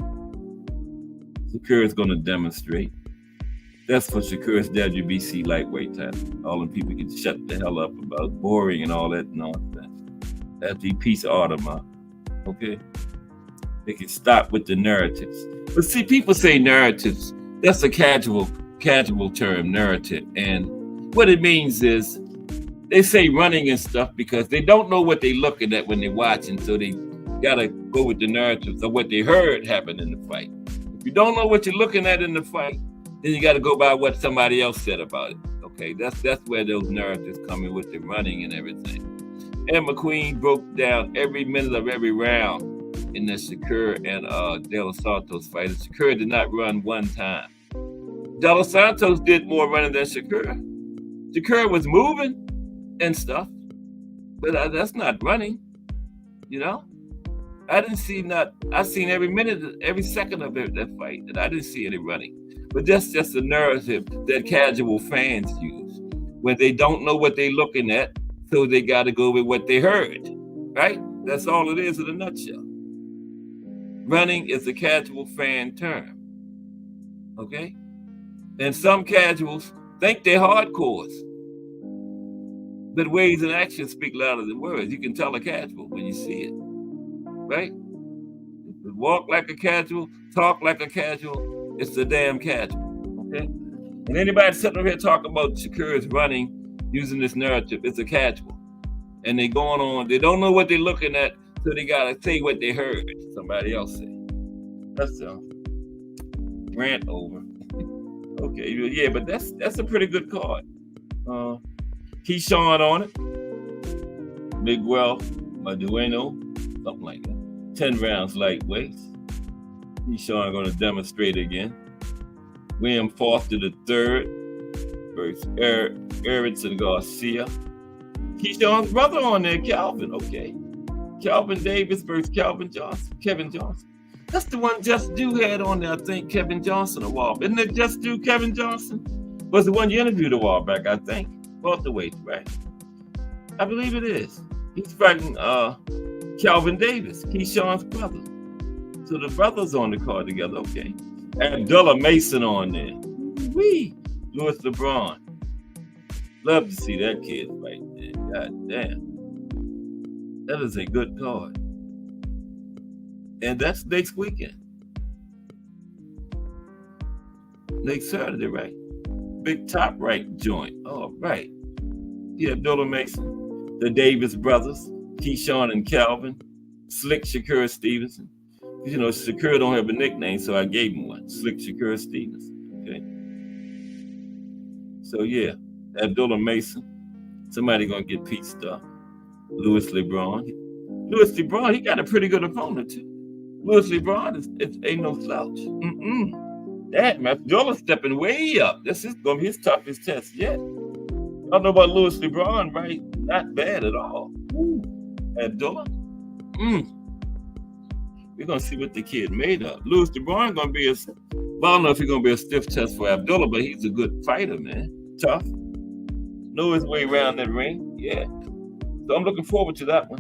Shakur is going to demonstrate. That's for Shakur's WBC lightweight title. All them people can shut the hell up about boring and all that nonsense. That's the piece of art of mine. Okay? They can stop with the narratives. But see, people say narratives. That's a casual term, narrative. And what it means is they say running and stuff because they don't know what they're looking at when they're watching. So they got to go with the narratives of what they heard happen in the fight. If you don't know what you're looking at in the fight, then you got to go by what somebody else said about it. Okay, that's where those narratives come in with the running and everything. And McQueen broke down every minute of every round in the Shakur and De Los Santos fight. Shakur did not run one time. De Los Santos did more running than Shakur. Shakur was moving and stuff, but that's not running, you know? I seen every minute, every second of that fight, and I didn't see any running. But that's just a narrative that casual fans use when they don't know what they're looking at, so they got to go with what they heard, right? That's all it is in a nutshell. Running is a casual fan term, okay? And some casuals think they're hardcores, but words and actions speak louder than words. You can tell a casual when you see it, right? Walk like a casual, talk like a casual. It's a damn casual, okay? And anybody sitting over here talking about Shakur's running using this narrative, it's a casual. And they going on, they don't know what they're looking at, so they gotta say what they heard somebody else say. That's all. Rant over. Okay, yeah, but that's a pretty good card. Keyshawn on it. Miguel Madueno, something like that. 10 rounds lightweights. Keyshawn going to demonstrate again. William Foster III versus Erickson Garcia. Keyshawn's brother on there, Calvin. Okay. Calvin Davis versus Kevin Johnson. That's the one Just Do had on there, I think, Kevin Johnson a while. Isn't it Just Do Kevin Johnson? Was the one you interviewed a while back, I think. Welterweight, right? I believe it is. He's fighting Calvin Davis, Keyshawn's brother. So the brothers on the card together, okay. Abdullah Mason on there. Wee. Louis LeBron. Love to see that kid fight there. God damn. That is a good card. And that's next weekend. Next Saturday, right? Big Top Right joint. All right. Yeah, Abdullah Mason. The Davis brothers. Keyshawn and Calvin. Slick Shakur Stevenson. You know, Shakur don't have a nickname, so I gave him one. Slick Shakur Stevens. Okay. So yeah, Abdullah Mason. Somebody gonna get pieced up. Louis LeBron. Louis LeBron, he got a pretty good opponent too. Louis LeBron ain't no slouch. That Abdullah stepping way up. This is gonna be his toughest test yet. I don't know about Louis LeBron, right? Not bad at all. Ooh. Abdullah. We're going to see what the kid made of. Louis LeBron going to be I don't know if he's going to be a stiff test for Abdullah, but he's a good fighter, man. Tough. Know his way around that ring. Yeah. So I'm looking forward to that one.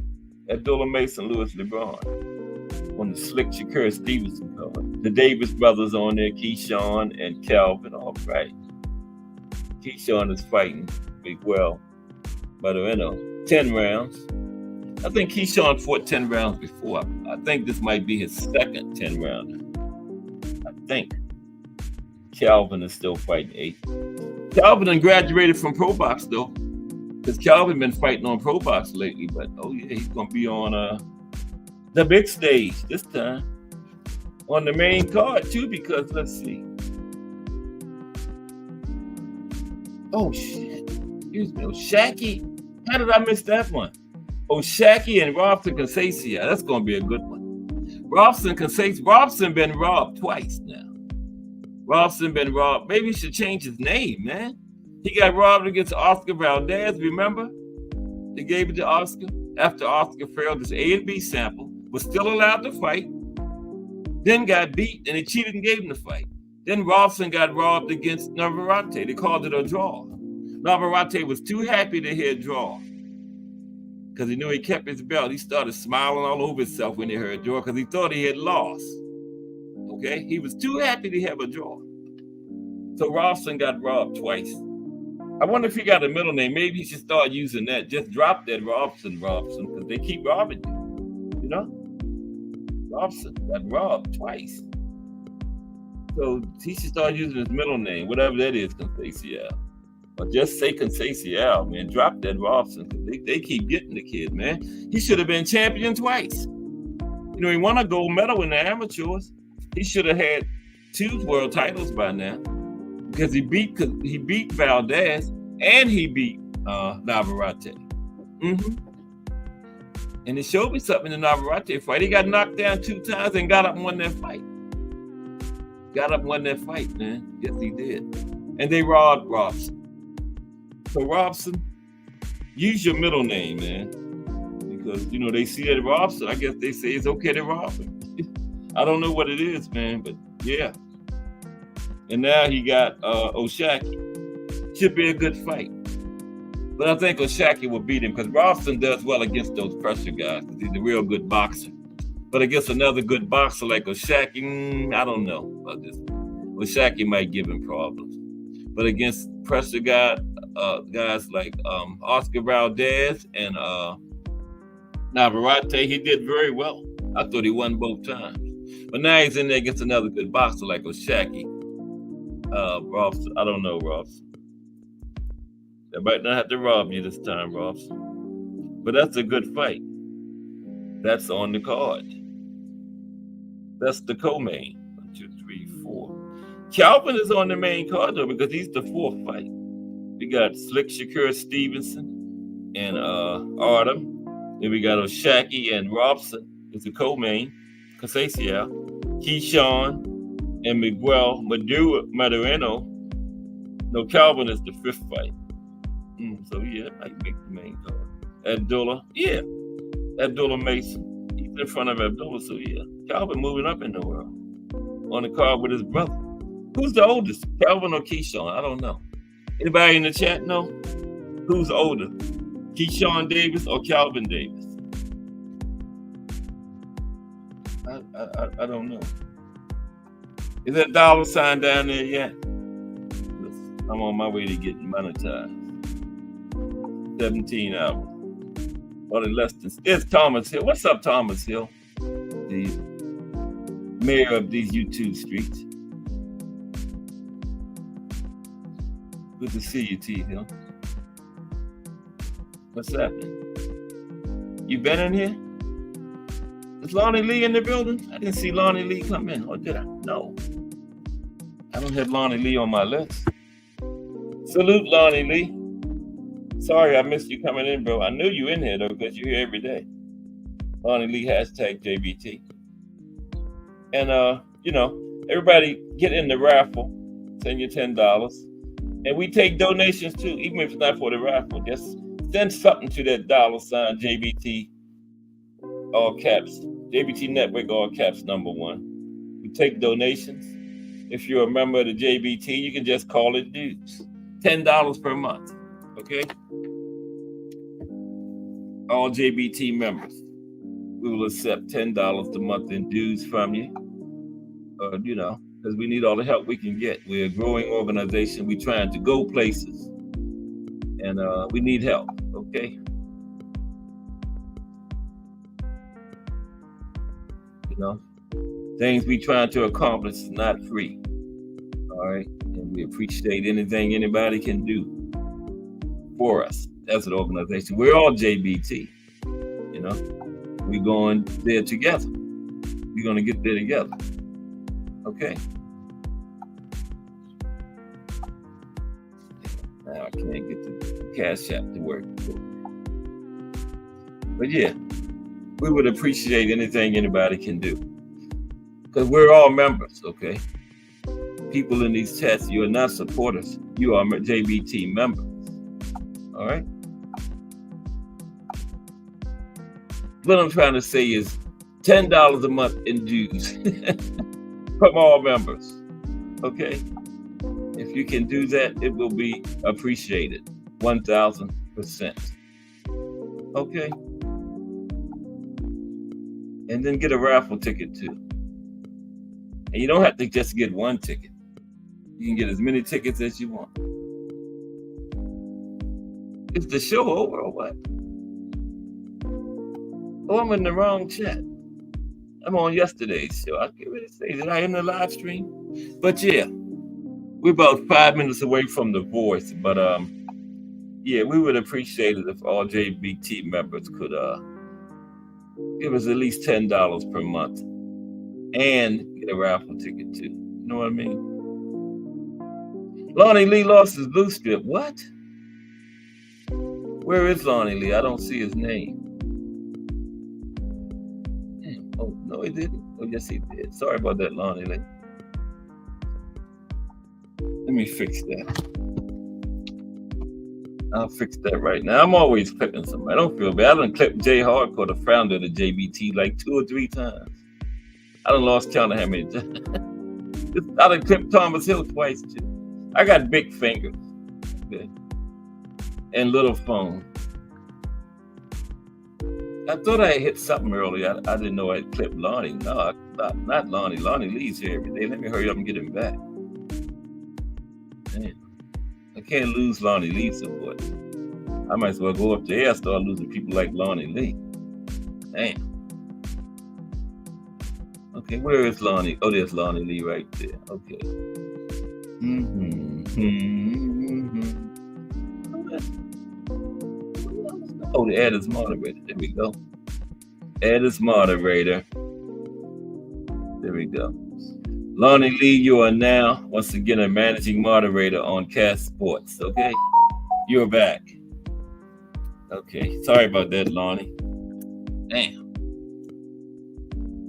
Abdullah Mason, Louis LeBron. On the Slick Shakur Stevenson cover. The Davis brothers on there, Keyshawn and Calvin. All right. Keyshawn is fighting Miguel Madueno. 10 rounds. I think Keyshawn fought 10 rounds before. I think this might be his second 10 rounder. I think. Calvin is still fighting 8. Calvin graduated from Pro Box though. Because Calvin been fighting on Pro Box lately. But oh yeah, he's gonna be on the big stage this time. On the main card too, because let's see. Oh shit. Excuse me. Shacky. How did I miss that one? Shacky and Robson Conceição. That's going to be a good one. Robson been robbed twice now. Robson been robbed. Maybe he should change his name, man. He got robbed against Oscar Valdez, remember? They gave it to Oscar after Oscar failed his A and B sample, was still allowed to fight, then got beat, and they cheated and gave him the fight. Then Robson got robbed against Navarrete. They called it a draw. Navarrete was too happy to hear a draw. because he knew he kept his belt. He started smiling all over himself when he heard draw because he thought he had lost. Okay, he was too happy to have a draw. So Robson got robbed twice. I wonder if he got a middle name. Maybe he should start using that. Just drop that Robson, because they keep robbing you. You know, Robson got robbed twice. So he should start using his middle name, whatever that is, Conceição. Or just say Conceição, man. Drop that Robson. They keep getting the kid, man. He should have been champion twice. You know, he won a gold medal in the amateurs. He should have had 2 world titles by now. Because he beat Valdez and he beat Navarrete. And it showed me something in the Navarrete fight. He got knocked down 2 times and got up and won that fight. Man. Yes, he did. And they robbed Robson. So Robson, use your middle name, man. Because, you know, they see that Robson, I guess they say it's okay to rob him. I don't know what it is, man, but yeah. And now he got O'Shaquie. Should be a good fight. But I think O'Shaquie will beat him because Robson does well against those pressure guys because he's a real good boxer. But against another good boxer like O'Shaquie, I don't know about this. O'Shaquie might give him problems. But against pressure guys like Oscar Valdez and Navarrete, he did very well. I thought he won both times. But now he's in there against another good boxer like O'Shaquie. Robson, I don't know, Robson. They might not have to rob you this time, Robson. But that's a good fight. That's on the card. That's the co-main. 1, 2, 3, 4. Calvin is on the main card though because he's the 4th fight. We got Slick Shakur Stevenson and Artem. Then we got O'Shaquie and Robson is the co-main. Conceição, Keyshawn, and Miguel Madureño. No, Calvin is the 5th fight. So yeah, that might make the main card. Abdullah Mason. He's in front of Abdullah, so yeah. Calvin moving up in the world. On the card with his brother. Who's the oldest? Calvin or Keyshawn? I don't know. Anybody in the chat know? Who's older? Keyshawn Davis or Calvin Davis? I don't know. Is that $sign down there yet? I'm on my way to getting monetized. 17 hours. Or less than. There's Thomas Hill. What's up, Thomas Hill? The mayor of these YouTube streets. Good to see you, T Hill. What's happening? You been in here? Is Lonnie Lee in the building? I didn't see Lonnie Lee come in. Or did I? No. I don't have Lonnie Lee on my list. Salute, Lonnie Lee. Sorry I missed you coming in, bro. I knew you in here, though, because you're here every day. Lonnie Lee, #JBT. And, you know, everybody get in the raffle. Send your $10. And we take donations, too, even if it's not for the raffle. Just send something to that $sign JBT, all caps. JBT Network, all caps, #1. We take donations. If you're a member of the JBT, you can just call it dues. $10 per month. Okay? All JBT members. We will accept $10 a month in dues from you. You know, because we need all the help we can get. We're a growing organization. We're trying to go places. And we need help. Okay? You know, things we trying to accomplish is not free. All right? And we appreciate anything anybody can do for us as an organization. We're all JBT, you know. We're going there together. We're going to get there together. Okay. Now I can't get the Cash App to work. But yeah, we would appreciate anything anybody can do. Because we're all members, okay? People in these chats, you are not supporters. You are JBT members. All right? What I'm trying to say is $10 a month in dues from all members. Okay? If you can do that, it will be appreciated 1,000%. Okay? And then get a raffle ticket too. And you don't have to just get one ticket. You can get as many tickets as you want. Is the show over or what? Oh, I'm in the wrong chat. I'm on yesterday's show. I can't really say, did I end the live stream? But yeah, we're about 5 minutes away from The Voice. But yeah, we would appreciate it if all JBT members could give us at least $10 per month and get a raffle ticket too. You know what I mean? Lonnie Lee lost his blue strip. What? Where is Lonnie Lee? I don't see his name. Damn. Oh, no, he didn't. Oh, yes, he did. Sorry about that, Lonnie Lee. Let me fix that. I'll fix that right now. I'm always clipping somebody. I don't feel bad. I done clipped Jay Hardcore, the founder of the JBT, like 2 or 3 times. I done lost count of how many times. I done clipped Thomas Hill twice, too. I got big fingers. Okay. And little phone. I thought I hit something earlier. I didn't know I had clipped Lonnie. No, not Lonnie. Lonnie Lee's here every day. Let me hurry up and get him back. Damn. I can't lose Lonnie Lee support. I might as well go up there and start losing people like Lonnie Lee. Damn. Okay, where is Lonnie? Oh, there's Lonnie Lee right there. Okay. Oh, the add as moderator. There we go. Add as moderator. There we go. Lonnie Lee, you are now, once again, a managing moderator on Cast Sports, okay? You're back. Okay, sorry about that, Lonnie. Damn.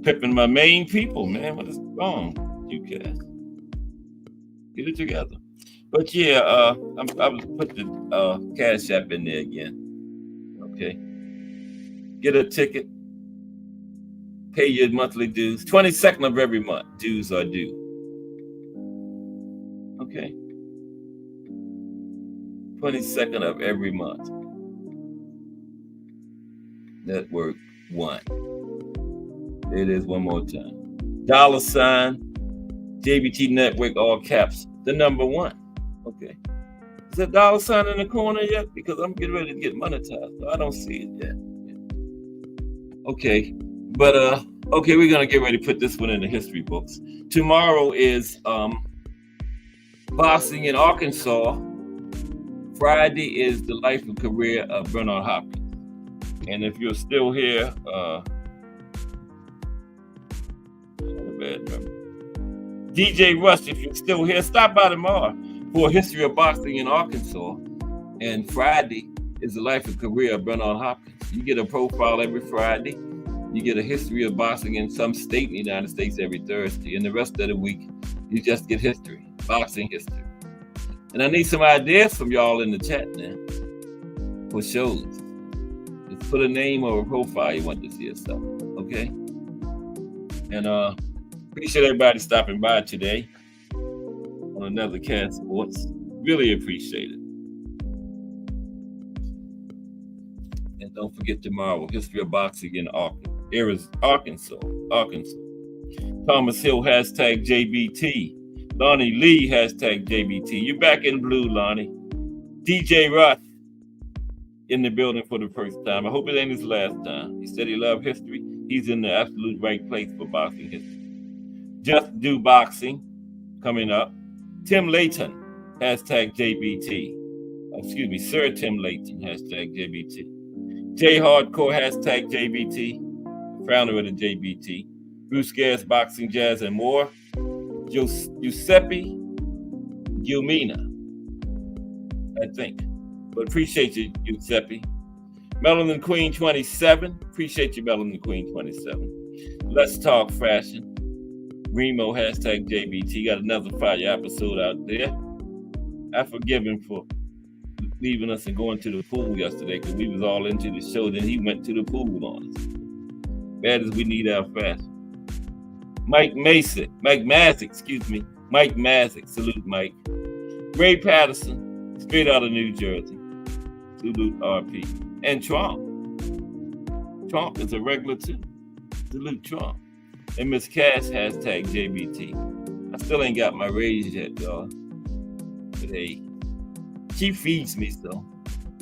Pipping my main people, man. What is wrong, you guys? Get it together. But yeah, I was put the Cash App in there again. Okay. Get a ticket. Pay your monthly dues. 22nd of every month, dues are due. Okay. 22nd of every month. Network 1. It is one more time. $, JBT Network, all caps, the number 1. Okay. Is that $sign in the corner yet? Because I'm getting ready to get monetized. I don't see it yet. Okay. But okay, we're gonna get ready to put this one in the history books. Tomorrow is boxing in Arkansas. Friday is the life and career of Bernard Hopkins. And if you're still here, DJ Rush, if you're still here, stop by tomorrow for a history of boxing in Arkansas. And Friday is the life and career of Bernard Hopkins. You get a profile every Friday. You get a history of boxing in some state in the United States every Thursday. And the rest of the week, you just get history, boxing history. And I need some ideas from y'all in the chat now for shows. Just put a name or a profile you want to see or something, okay? And appreciate everybody stopping by today on another Cast Sports. Really appreciate it. And don't forget tomorrow, history of boxing in Arkansas. Thomas Hill, hashtag JBT. Lonnie Lee, hashtag JBT. You're back in blue, Lonnie. DJ Rush in the building for the first time. I hope it ain't his last time. He said he loved history. He's in the absolute right place for boxing history. Just Do Boxing coming up. Tim Layton, hashtag JBT. Excuse me, Sir Tim Layton, hashtag JBT. Jay Hardcore, hashtag JBT. Founder of the JBT. Bruce Gas, Boxing, Jazz, and more. Giuseppe Gilmina, I think. But appreciate you, Giuseppe. Melanin Queen 27. Appreciate you, Melanin Queen 27. Let's Talk Fashion. Remo, hashtag JBT. Got another fire episode out there. I forgive him for leaving us and going to the pool yesterday because we was all into the show. Then he went to the pool on us. Bad as we need our fashion. Mike Mazick, salute Mike. Ray Patterson, straight out of New Jersey, salute RP. And Trump is a regular too. Salute Trump. And Miss Cass hashtag JBT. I still ain't got my raise yet, y'all. But hey, she feeds me, so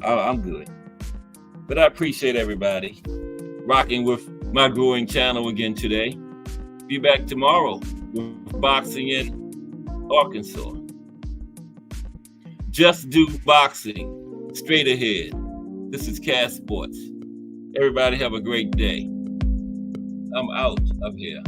I'm good. But I appreciate everybody rocking with my growing channel again today. Be back tomorrow with boxing in Arkansas. Just do boxing straight ahead. This is Cass Sports. Everybody have a great day. I'm out of here.